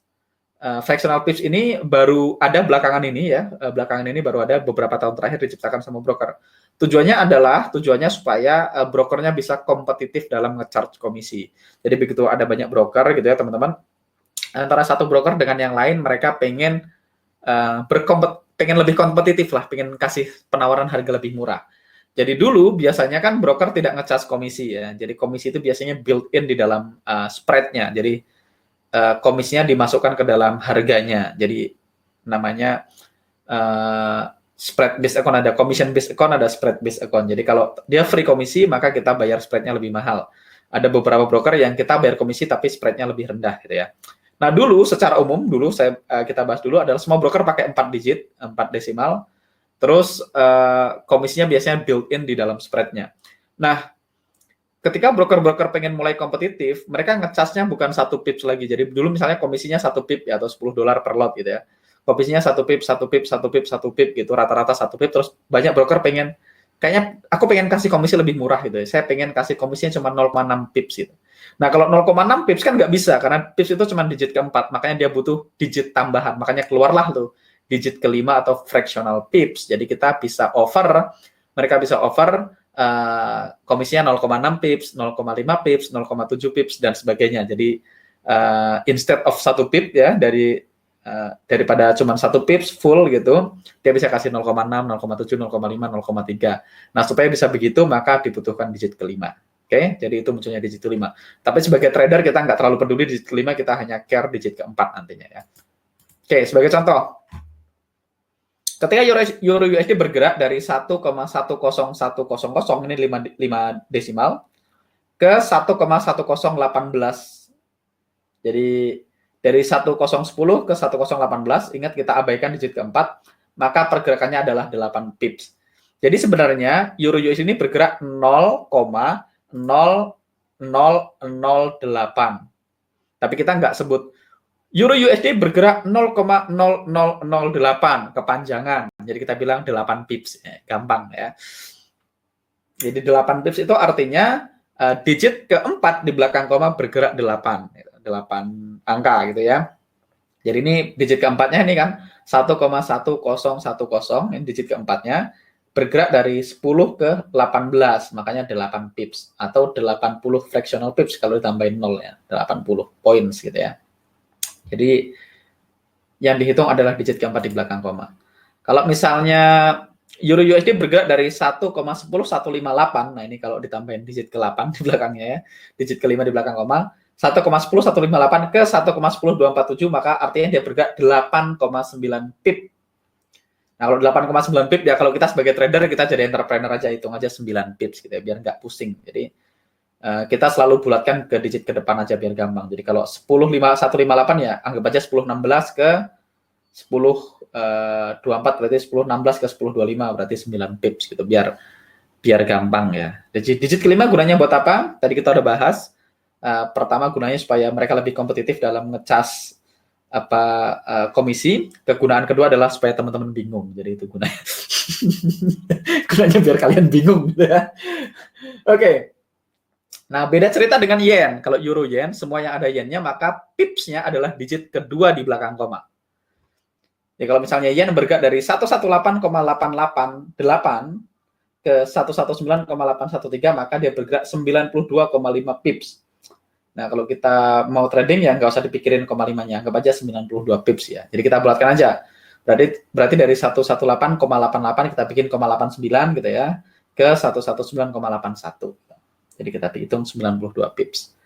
Fractional pips ini baru ada belakangan ini ya, belakangan ini baru ada beberapa tahun terakhir diciptakan sama broker. Tujuannya supaya brokernya bisa kompetitif dalam nge-charge komisi. Jadi begitu ada banyak broker gitu ya teman-teman, antara satu broker dengan yang lain mereka pengen pengen lebih kompetitif lah, pengen kasih penawaran harga lebih murah. Jadi dulu biasanya kan broker tidak ngecas komisi ya. Jadi komisi itu biasanya built-in di dalam spread-nya. Jadi komisinya dimasukkan ke dalam harganya. Jadi namanya spread based account, ada commission based account, ada spread based account. Jadi kalau dia free komisi, maka kita bayar spread-nya lebih mahal. Ada beberapa broker yang kita bayar komisi tapi spread-nya lebih rendah gitu ya. Nah, dulu secara umum kita bahas dulu adalah semua broker pakai 4 digit, 4 desimal. Terus komisinya biasanya built-in di dalam spread-nya. Nah, ketika broker-broker pengen mulai kompetitif, mereka ngecasnya bukan 1 pips lagi. Jadi dulu misalnya komisinya 1 pip ya, atau $10 per lot gitu ya. Komisinya 1 pip, 1 pip, 1 pip, 1 pip gitu, rata-rata 1 pip. Terus banyak broker pengen, kayaknya aku pengen kasih komisi lebih murah gitu ya. Saya pengen kasih komisinya cuma 0,6 pips gitu. Nah, kalau 0,6 pips kan nggak bisa, karena pips itu cuma digit keempat, makanya dia butuh digit tambahan. Makanya keluarlah tuh digit kelima atau fractional pips. Jadi kita bisa mereka bisa offer komisinya 0,6 pips, 0,5 pips, 0,7 pips, dan sebagainya. Jadi instead of 1 pip ya, daripada cuma 1 pips full gitu, dia bisa kasih 0,6, 0,7, 0,5, 0,3. Nah, supaya bisa begitu, maka dibutuhkan digit kelima. Oke, jadi itu munculnya digit kelima. Tapi sebagai trader kita nggak terlalu peduli digit kelima, kita hanya care digit keempat nantinya ya. Oke, sebagai contoh, ketika Euro USD bergerak dari 1,10100, ini 5 desimal, ke 1,1018. Jadi dari 1010 ke 1018, ingat kita abaikan digit keempat, maka pergerakannya adalah 8 pips. Jadi sebenarnya Euro USD ini bergerak 0,0008. Tapi kita nggak sebut Euro USD bergerak 0,0008 kepanjangan. Jadi kita bilang 8 pips. Gampang ya. Jadi 8 pips itu artinya digit keempat di belakang koma bergerak 8. 8 angka gitu ya. Jadi ini digit keempatnya ini kan 1,1010, ini digit keempatnya bergerak dari 10 ke 18, makanya 8 pips atau 80 fractional pips kalau ditambahin 0 ya, 80 points gitu ya. Jadi yang dihitung adalah digit keempat di belakang koma. Kalau misalnya Euro USD bergerak dari 1,10158, nah ini kalau ditambahin digit ke-8 di belakangnya ya, digit kelima di belakang koma, 1,10158 ke 1,10247, maka artinya dia bergerak 8,9 pip. Nah, kalau 8,9 pip ya, kalau kita sebagai trader, kita jadi entrepreneur aja, hitung aja 9 pips gitu ya, biar nggak pusing. Jadi kita selalu bulatkan ke digit ke depan aja biar gampang. Jadi kalau 10158 ya, anggap aja 1016 ke 1024 berarti 1016 ke 1025 berarti 9 pips gitu, biar gampang ya. Digit kelima gunanya buat apa? Tadi kita udah bahas. Pertama gunanya supaya mereka lebih kompetitif dalam ngecas komisi. Kegunaan kedua adalah supaya teman-teman bingung. Jadi itu gunanya. Gunanya biar kalian bingung gitu ya. Oke. Nah, beda cerita dengan yen. Kalau euro yen, semua yang ada yennya, maka pipsnya adalah digit kedua di belakang koma. Ya, kalau misalnya yen bergerak dari 118,888 ke 119,813, maka dia bergerak 92,5 pips. Nah, kalau kita mau trading ya nggak usah dipikirin 0,5-nya, anggap aja 92 pips ya. Jadi kita bulatkan aja. Berarti dari 118,88 kita bikin 0,89 gitu ya, ke 119,81. Jadi kita hitung 92 pips.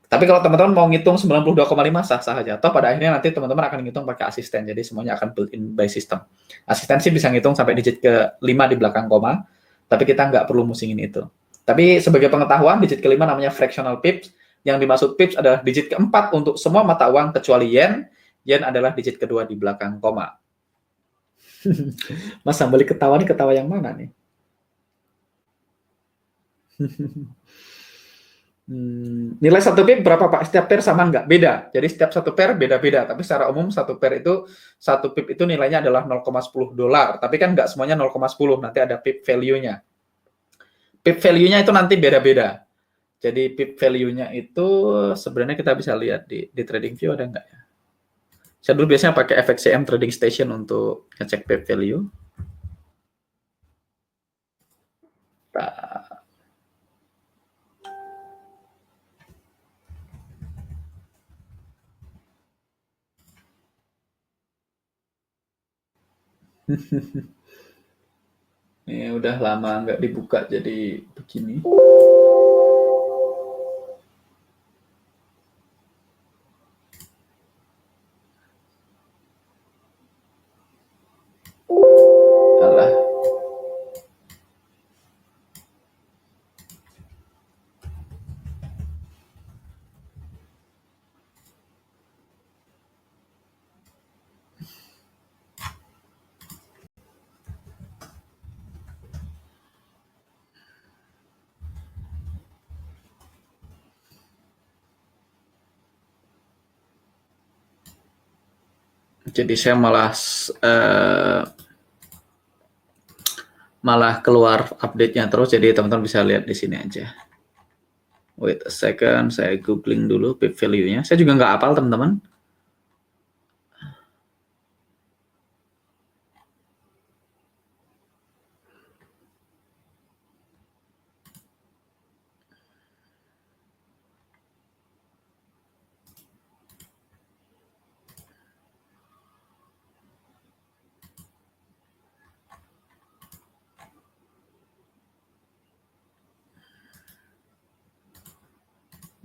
Tapi kalau teman-teman mau ngitung 92,5 sah-sah aja. Atau pada akhirnya nanti teman-teman akan ngitung pakai asisten. Jadi semuanya akan built-in by system. Asisten sih bisa ngitung sampai digit ke-5 di belakang koma, tapi kita nggak perlu musingin itu. Tapi sebagai pengetahuan, digit ke-5 namanya fractional pips. Yang dimaksud pips adalah digit ke-4 untuk semua mata uang kecuali yen. Yen adalah digit kedua di belakang koma. Mas Sambali ketawa nih, ketawa yang mana nih? Nilai satu pip berapa Pak? Setiap pair sama nggak? Beda. Jadi setiap satu pair beda-beda. Tapi secara umum satu pair itu, satu pip itu nilainya adalah $0,10. Tapi kan nggak semuanya 0,10. Nanti ada pip value-nya. Pip value-nya itu nanti beda-beda. Jadi pip value-nya itu sebenarnya kita bisa lihat di TradingView ada nggak ya? Saya dulu biasanya pakai FXCM Trading Station untuk ngecek pip value. Nah, Ini udah lama nggak dibuka jadi begini. Alah. Jadi saya malah keluar update-nya terus, jadi teman-teman bisa lihat di sini aja. Wait a second, saya googling dulu pip value-nya. Saya juga nggak hafal teman-teman.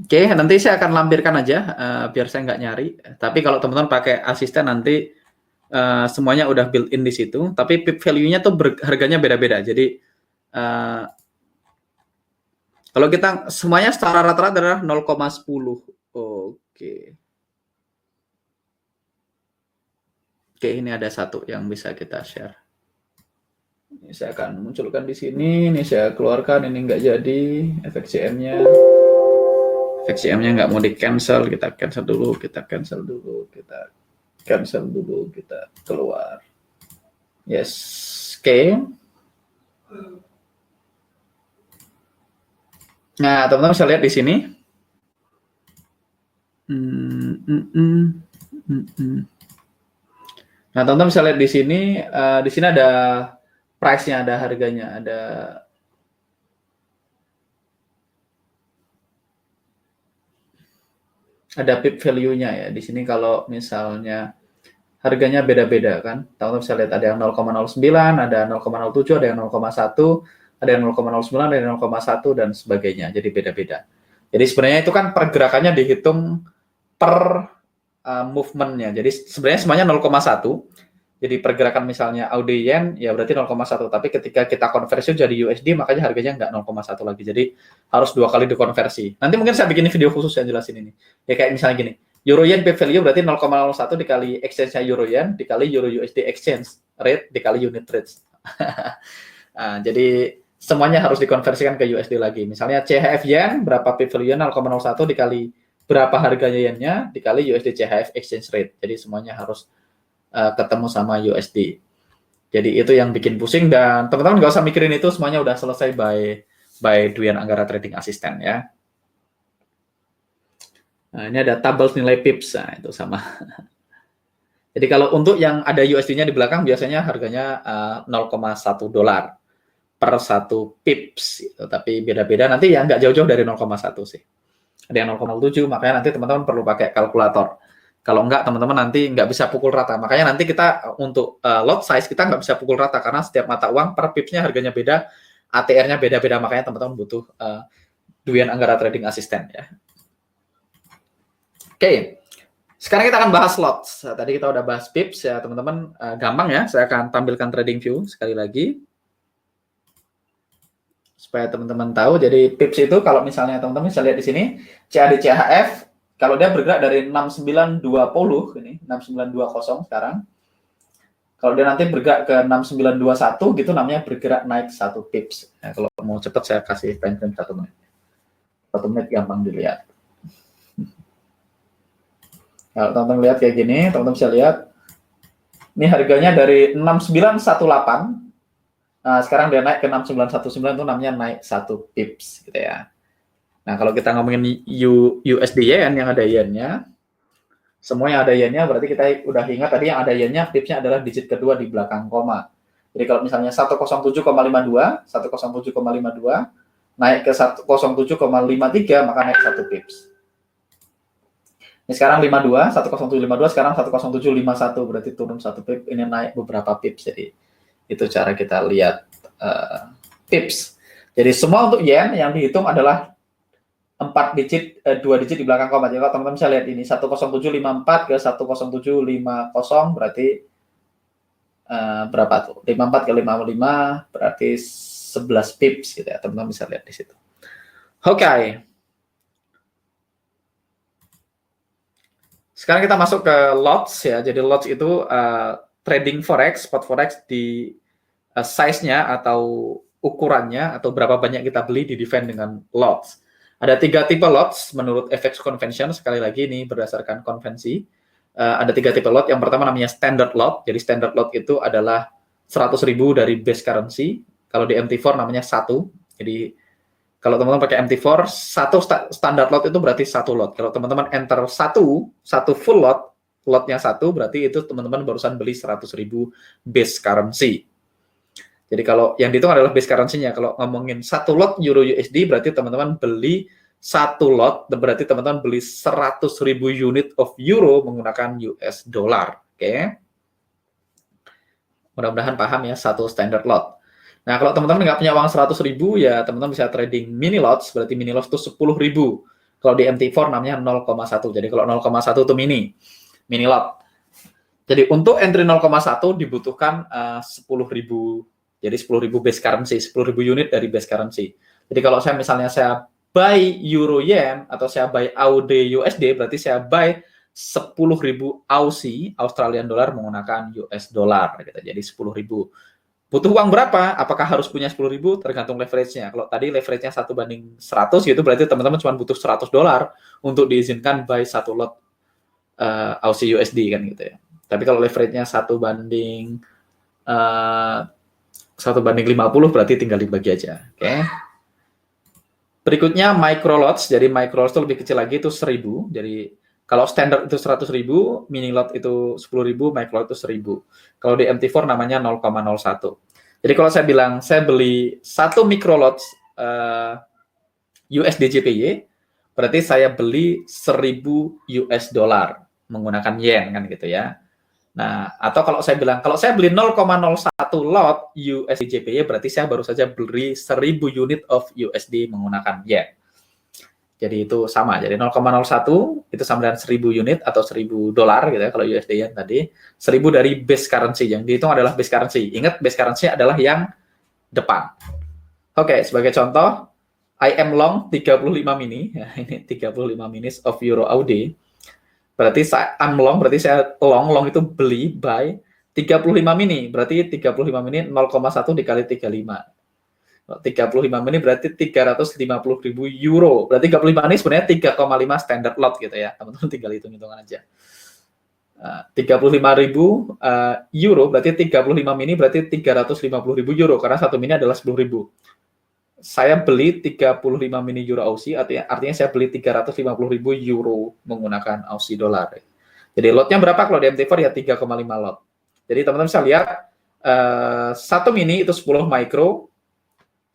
Oke, nanti saya akan lampirkan aja biar saya nggak nyari. Tapi kalau teman-teman pakai asisten nanti semuanya udah built-in di situ. Tapi pip value-nya tuh harganya beda-beda. Jadi kalau kita semuanya secara rata-rata adalah 0,10. Oke. Oke, ini ada satu yang bisa kita share. Ini saya akan munculkan di sini. Ini saya keluarkan. Ini nggak jadi FXCM-nya. FXCM-nya nggak mau di-cancel. Kita cancel dulu. Kita cancel dulu. Kita cancel dulu. Kita keluar. Yes. Oke. Nah, teman-teman bisa lihat di sini. Nah, teman-teman bisa lihat di sini. Di sini ada price-nya, ada harganya, ada pip value-nya ya. Di sini kalau misalnya harganya beda-beda kan. Teman-teman bisa lihat ada yang 0,09, ada 0,07, ada yang 0,1, ada yang 0,09, ada yang 0,1 dan sebagainya. Jadi beda-beda. Jadi sebenarnya itu kan pergerakannya dihitung per movement-nya. Jadi sebenarnya semuanya 0,1. Jadi pergerakan misalnya AUD yen ya berarti 0,1. Tapi ketika kita konversi jadi USD makanya harganya nggak 0,1 lagi. Jadi harus 2 kali dikonversi. Nanti mungkin saya bikin video khusus yang jelasin ini. Ya kayak misalnya gini. Euro yen pip value berarti 0,01 dikali exchange-nya euro yen dikali euro USD exchange rate dikali unit rates. Nah, jadi semuanya harus dikonversikan ke USD lagi. Misalnya CHF yen berapa pip value 0,01 dikali berapa harganya yennya dikali USD CHF exchange rate. Jadi semuanya harus ketemu sama USD. Jadi itu yang bikin pusing dan teman-teman nggak usah mikirin itu, semuanya udah selesai by Dwian Anggara Trading Assistant ya. Nah, ini ada tabel nilai pips, nah, itu sama. Jadi kalau untuk yang ada USD-nya di belakang biasanya harganya 0,1 dolar per 1 pips, gitu. Tapi beda-beda nanti ya nggak jauh-jauh dari 0,1 sih. Ada yang 0,07, makanya nanti teman-teman perlu pakai kalkulator. Kalau enggak, teman-teman nanti nggak bisa pukul rata. Makanya nanti kita untuk lot size, kita nggak bisa pukul rata. Karena setiap mata uang per pipsnya harganya beda, ATR-nya beda-beda. Makanya teman-teman butuh Dwian Anggara Trading Assistant ya. Oke, sekarang kita akan bahas lots. Tadi kita udah bahas pips ya teman-teman. Gampang ya, saya akan tampilkan trading view sekali lagi. Supaya teman-teman tahu. Jadi pips itu kalau misalnya teman-teman bisa lihat di sini, CAD CHF, kalau dia bergerak dari 6920 ini 6920 sekarang. Kalau dia nanti bergerak ke 6921 gitu namanya bergerak naik 1 pips. Nah, kalau mau cepat saya kasih time frame 1 menit. 1 menit gampang dilihat. Kalau teman-teman lihat kayak gini, teman-teman bisa lihat ini harganya dari 6918. Nah, sekarang dia naik ke 6919 itu namanya naik 1 pips gitu ya. Nah, kalau kita ngomongin USD yen yang ada yennya, semua yang ada yennya berarti kita udah ingat tadi yang ada yennya pipsnya adalah digit kedua di belakang koma. Jadi kalau misalnya 107,52 naik ke 107,53 maka naik 1 pips. Ini sekarang 52, 10752 sekarang 10751 berarti turun 1 pip, ini naik beberapa pips. Jadi itu cara kita lihat pips. Jadi semua untuk yen yang dihitung adalah 4 digit, 2 digit di belakang koma. Jadi kalau teman-teman bisa lihat ini 10754 ke 10750 berarti berapa tuh? 54 ke 55 berarti 11 pips gitu ya. Teman-teman bisa lihat di situ. Oke. Sekarang kita masuk ke lots ya. Jadi lots itu trading forex, spot forex di size-nya atau ukurannya atau berapa banyak kita beli di defend dengan lots. Ada 3 tipe lots menurut FX convention. Sekali lagi ini berdasarkan konvensi. Ada 3 tipe lot. Yang pertama namanya standard lot. Jadi standard lot itu adalah 100.000 dari base currency. Kalau di MT4 namanya 1. Jadi kalau teman-teman pakai MT4, satu standard lot itu berarti 1 lot. Kalau teman-teman enter satu full lot, lotnya 1 berarti itu teman-teman barusan beli 100.000 base currency. Jadi kalau yang dihitung adalah base currency-nya. Kalau ngomongin 1 lot Euro USD berarti teman-teman beli 1 lot, berarti teman-teman beli 100.000 unit of Euro menggunakan US dollar. Oke. Mudah-mudahan paham ya, 1 standard lot. Nah, kalau teman-teman nggak punya uang 100.000, ya teman-teman bisa trading mini lots, berarti mini lots itu 10.000. Kalau di MT4 namanya 0,1. Jadi kalau 0,1 itu mini lot. Jadi untuk entry 0,1 dibutuhkan 10.000. Jadi 10.000 base currency, 10.000 unit dari base currency. Jadi kalau saya misalnya saya buy Euro Yen atau saya buy AUD USD, berarti saya buy 10.000 Aussie, Australian dollar menggunakan US dollar. Gitu. Jadi 10.000. Butuh uang berapa? Apakah harus punya 10.000? Tergantung leverage-nya. Kalau tadi leverage-nya 1:100 gitu, berarti teman-teman cuma butuh 100 dolar untuk diizinkan buy 1 lot Aussie USD kan gitu ya. Tapi kalau leverage-nya 1:50 berarti tinggal dibagi aja. Oke. Berikutnya micro lots. Jadi micro lots itu lebih kecil lagi, itu 1.000. Jadi kalau standard itu 100.000, mini lot itu 10.000, micro lot itu 1.000. Kalau di MT4 namanya 0,01. Jadi kalau saya bilang saya beli 1 micro lot USD JPY, berarti saya beli 1.000 US dollar menggunakan yen kan gitu ya. Nah, atau kalau saya bilang, kalau saya beli 0,01 lot USD JPY, berarti saya baru saja beli 1.000 unit of USD menggunakan yen. Jadi itu sama. Jadi 0,01 itu sama dengan 1.000 unit atau 1.000 dolar gitu ya kalau USD yen tadi. 1.000 dari base currency. Yang dihitung adalah base currency. Ingat base currency adalah yang depan. Oke, sebagai contoh, I am long 35 mini. Ya, ini 35 minis of Euro AUD. Berarti saya I'm long, berarti saya long itu beli, buy 35 mini. Berarti 35 mini 0,1 dikali 35. 35 mini berarti 350.000 euro. Berarti 35 ini sebenarnya 3,5 standard lot gitu ya. Teman-teman tinggal hitung-hitungan aja. 35.000 euro berarti 35 mini berarti 350.000 euro karena 1 mini adalah 10.000. Saya beli 35 mini euro Aussie, artinya saya beli 350.000 euro menggunakan Aussie dollar. Jadi lotnya berapa kalau di MT4 ya 3,5 lot. Jadi teman-teman bisa lihat 1 mini itu 10 micro,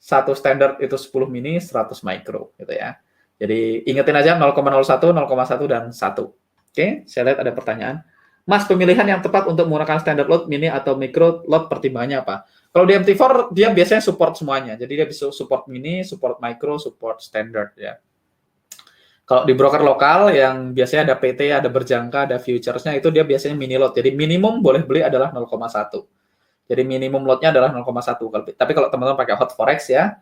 1 standard itu 10 mini, 100 micro gitu ya. Jadi ingetin aja 0,01, 0,1 dan 1. Oke, saya lihat ada pertanyaan. Mas, pemilihan yang tepat untuk menggunakan standard lot, mini atau micro lot pertimbangannya apa? Kalau di MT4 dia biasanya support semuanya. Jadi dia bisa support mini, support micro, support standard ya. Kalau di broker lokal yang biasanya ada PT, ada berjangka, ada futures-nya itu dia biasanya mini lot. Jadi minimum boleh beli adalah 0,1. Jadi minimum lotnya adalah 0,1. Tapi kalau teman-teman pakai hot forex ya,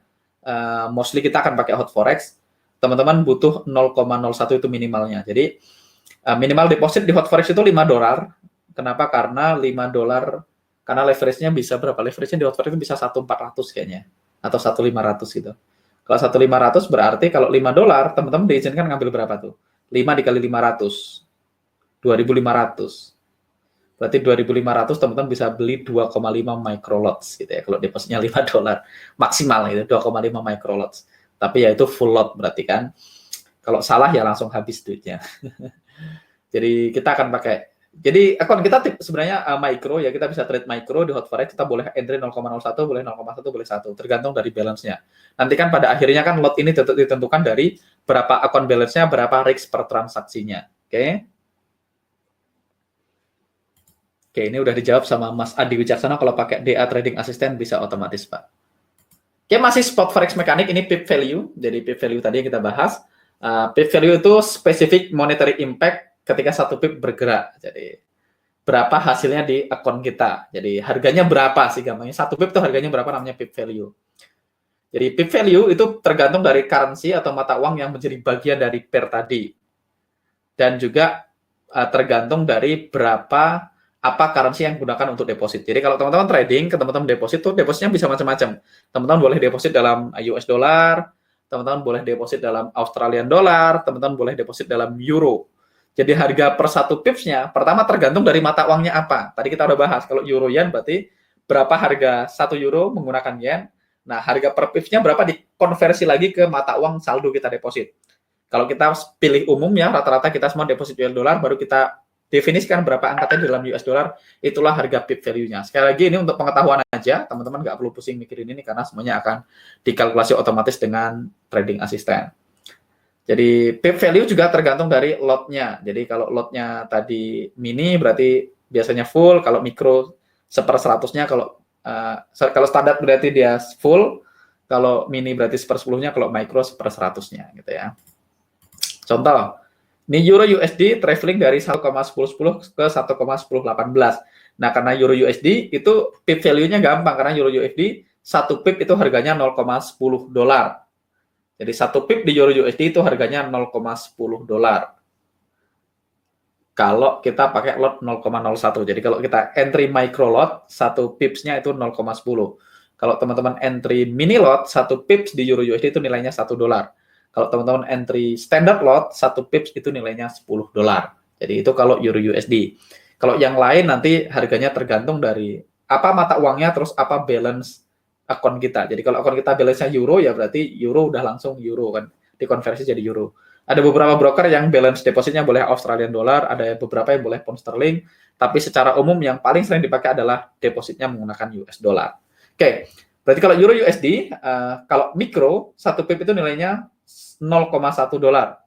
mostly kita akan pakai hot forex. Teman-teman butuh 0,01 itu minimalnya. Jadi minimal deposit di hot forex itu 5 dolar. Kenapa? Karena 5 dolar, karena leverage-nya bisa berapa? Leverage-nya di hot forex itu bisa 1.400 kayaknya. Atau 1.500 gitu. Kalau 1.500 berarti kalau 5 dolar, teman-teman diizinkan ngambil berapa tuh? 5 dikali 500. 2.500. Berarti 2.500 teman-teman bisa beli 2,5 microlots gitu ya. Kalau depositnya 5 dolar maksimal gitu, 2,5 microlots. Tapi ya itu full lot berarti kan. Kalau salah ya langsung habis duitnya. Jadi kita akan pakai. Jadi akun kita sebenarnya micro ya, kita bisa trade micro di hot forex, kita boleh entry 0,01, boleh 0,1, boleh 1, tergantung dari balance-nya. Nanti kan pada akhirnya kan lot ini ditentukan dari berapa akun balance-nya, berapa risk per transaksinya. Oke. Oke, ini udah dijawab sama Mas Adi Wicaksana, kalau pakai DA Trading Assistant bisa otomatis, Pak. Oke, masih spot forex mekanik, ini pip value. Jadi pip value tadi yang kita bahas. Pip value itu specific monetary impact ketika satu pip bergerak. Jadi berapa hasilnya di akun kita. Jadi harganya berapa sih gampangnya. Satu pip itu harganya berapa, namanya pip value. Jadi pip value itu tergantung dari currency atau mata uang yang menjadi bagian dari pair tadi. Dan juga tergantung dari apa currency yang digunakan untuk deposit. Jadi kalau teman-teman trading, teman-teman deposit tuh depositnya bisa macam-macam. Teman-teman boleh deposit dalam US dollar, teman-teman boleh deposit dalam Australian dollar, teman-teman boleh deposit dalam euro. Jadi harga per satu pipsnya pertama tergantung dari mata uangnya apa. Tadi kita udah bahas kalau euro yen berarti berapa harga 1 euro menggunakan yen. Nah, harga per pipsnya berapa dikonversi lagi ke mata uang saldo kita deposit. Kalau kita pilih umum ya, rata-rata kita semua deposit US dollar, baru kita definisikan berapa angkatnya dalam US dollar, itulah harga pip value-nya. Sekali lagi ini untuk pengetahuan aja, teman-teman nggak perlu pusing mikirin ini karena semuanya akan dikalkulasi otomatis dengan trading assistant. Jadi pip value juga tergantung dari lotnya. Jadi kalau lotnya tadi mini berarti biasanya full, kalau mikro 1/100-nya, kalau standar berarti dia full, kalau mini berarti 1/10-nya, kalau micro 1/100-nya gitu ya. Contoh, ini Euro USD traveling dari 1,1010 ke 1,1018. Nah, karena Euro USD itu pip value-nya gampang, karena Euro USD satu pip itu harganya 0,10 dolar. Jadi satu pip di Euro USD itu harganya 0,10 dolar. Kalau kita pakai lot 0,01. Jadi kalau kita entry micro lot, satu pipsnya itu 0,10. Kalau teman-teman entry mini lot, satu pips di Euro USD itu nilainya 1 dolar. Kalau teman-teman entry standard lot, satu pips itu nilainya 10 dolar. Jadi itu kalau Euro USD. Kalau yang lain nanti harganya tergantung dari apa mata uangnya, terus apa balance akun kita. Jadi kalau akun kita balance-nya euro, ya berarti euro udah langsung euro kan, dikonversi jadi euro. Ada beberapa broker yang balance depositnya boleh Australian dollar, ada beberapa yang boleh pound sterling, tapi secara umum yang paling sering dipakai adalah depositnya menggunakan US dollar. Oke, berarti kalau euro USD, kalau mikro, satu pip itu nilainya 0,1 dolar.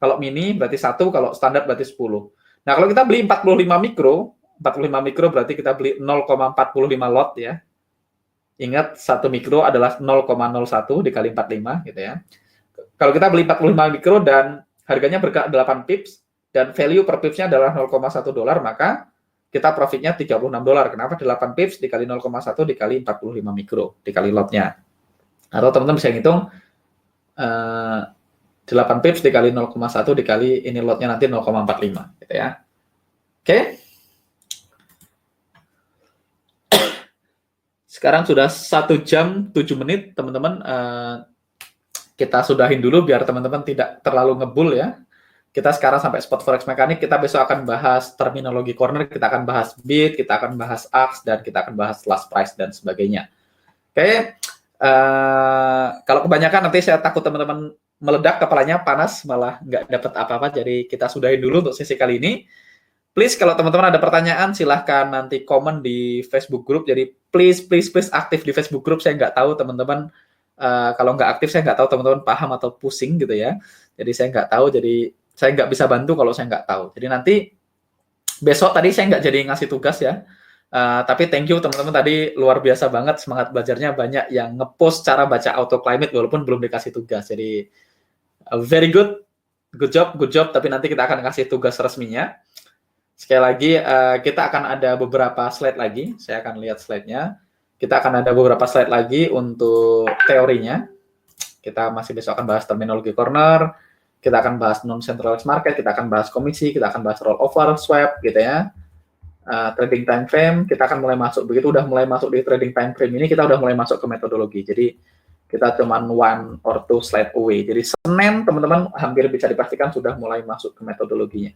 Kalau mini berarti 1, kalau standar berarti 10. Nah, kalau kita beli 45 mikro berarti kita beli 0,45 lot ya. Ingat, 1 mikro adalah 0,01 dikali 45 gitu ya. Kalau kita beli 45 mikro dan harganya bergerak 8 pips dan value per pipsnya adalah 0,1 dolar, maka kita profitnya 36 dolar. Kenapa? 8 pips dikali 0,1 dikali 45 mikro, dikali lotnya. Atau teman-teman bisa hitung 8 pips dikali 0,1 dikali ini lotnya nanti 0,45 gitu ya. Oke. Sekarang sudah 1 jam 7 menit, teman-teman. Kita sudahin dulu biar teman-teman tidak terlalu ngebul ya. Kita sekarang sampai spot forex mekanik, kita besok akan bahas terminologi corner, kita akan bahas bid, kita akan bahas ask, dan kita akan bahas last price dan sebagainya. Oke. Kalau kebanyakan nanti saya takut teman-teman meledak kepalanya, panas, malah nggak dapat apa-apa. Jadi kita sudahin dulu untuk sesi kali ini. Please kalau teman-teman ada pertanyaan silahkan nanti komen di Facebook group. Jadi please aktif di Facebook group. Saya nggak tahu teman-teman, kalau nggak aktif saya nggak tahu teman-teman paham atau pusing gitu ya. Jadi saya nggak tahu, jadi saya nggak bisa bantu kalau saya nggak tahu. Jadi nanti besok tadi saya nggak jadi ngasih tugas ya. Tapi thank you teman-teman, tadi luar biasa banget semangat belajarnya, banyak yang ngepost cara baca auto climate walaupun belum dikasih tugas. Jadi very good job. Tapi nanti kita akan kasih tugas resminya. Sekali lagi kita akan ada beberapa slide lagi. Saya akan lihat slide-nya. Kita akan ada beberapa slide lagi untuk teorinya. Kita masih besok akan bahas terminologi corner. Kita akan bahas non-centralized market. Kita akan bahas komisi. Kita akan bahas rollover, swap gitu ya. Trading time frame, kita akan mulai masuk. Begitu udah mulai masuk di trading time frame ini, kita udah mulai masuk ke metodologi. Jadi kita cuman 1 or 2 slide away. Jadi Senin teman-teman hampir bisa dipastikan sudah mulai masuk ke metodologinya.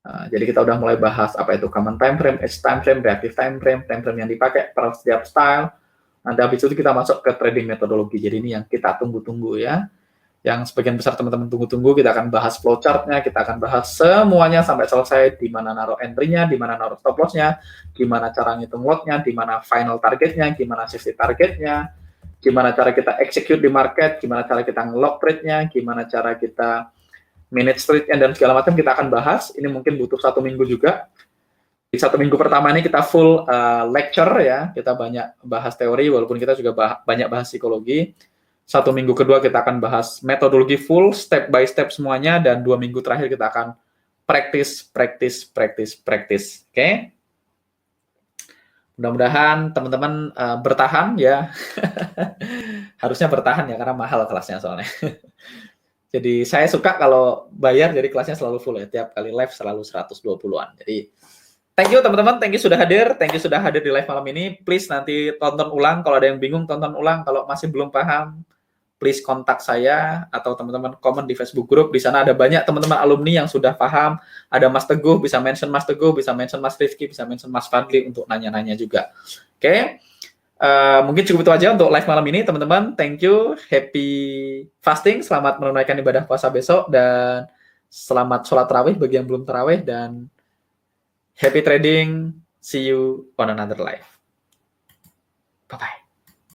Jadi kita udah mulai bahas apa itu common time frame, edge time frame, reactive time frame yang dipakai per setiap style. Nanti habis itu kita masuk ke trading metodologi. Jadi ini yang kita tunggu-tunggu ya. Yang sebagian besar teman-teman tunggu-tunggu, kita akan bahas flowchart-nya, kita akan bahas semuanya sampai selesai, di mana naruh entry-nya, di mana naruh stop loss-nya, gimana cara ngitung lot-nya, di mana final target-nya, gimana safety target-nya, gimana cara kita execute di market, gimana cara kita nge-lock trade-nya, gimana cara kita manage trade-nya, dan segala macam kita akan bahas. Ini mungkin butuh 1 minggu juga. Di 1 minggu pertama ini kita full lecture ya, kita banyak bahas teori walaupun kita juga banyak bahas psikologi. 1 minggu kedua kita akan bahas metodologi full, step by step semuanya, dan 2 minggu terakhir kita akan practice. Oke? Mudah-mudahan teman-teman bertahan ya. Harusnya bertahan ya, karena mahal kelasnya soalnya. Jadi saya suka kalau bayar, jadi kelasnya selalu full ya. Tiap kali live selalu 120-an. Jadi thank you teman-teman, thank you sudah hadir di live malam ini. Please nanti tonton ulang, kalau ada yang bingung tonton ulang, kalau masih belum paham, please kontak saya atau teman-teman komen di Facebook group. Di sana ada banyak teman-teman alumni yang sudah paham. Ada Mas Teguh, bisa mention Mas Teguh, bisa mention Mas Rifki, bisa mention Mas Fadli untuk nanya-nanya juga. Oke. Mungkin cukup itu aja untuk live malam ini teman-teman. Thank you, happy fasting, selamat menunaikan ibadah puasa besok, dan selamat sholat tarawih bagi yang belum tarawih, dan happy trading. See you on another live. Bye-bye.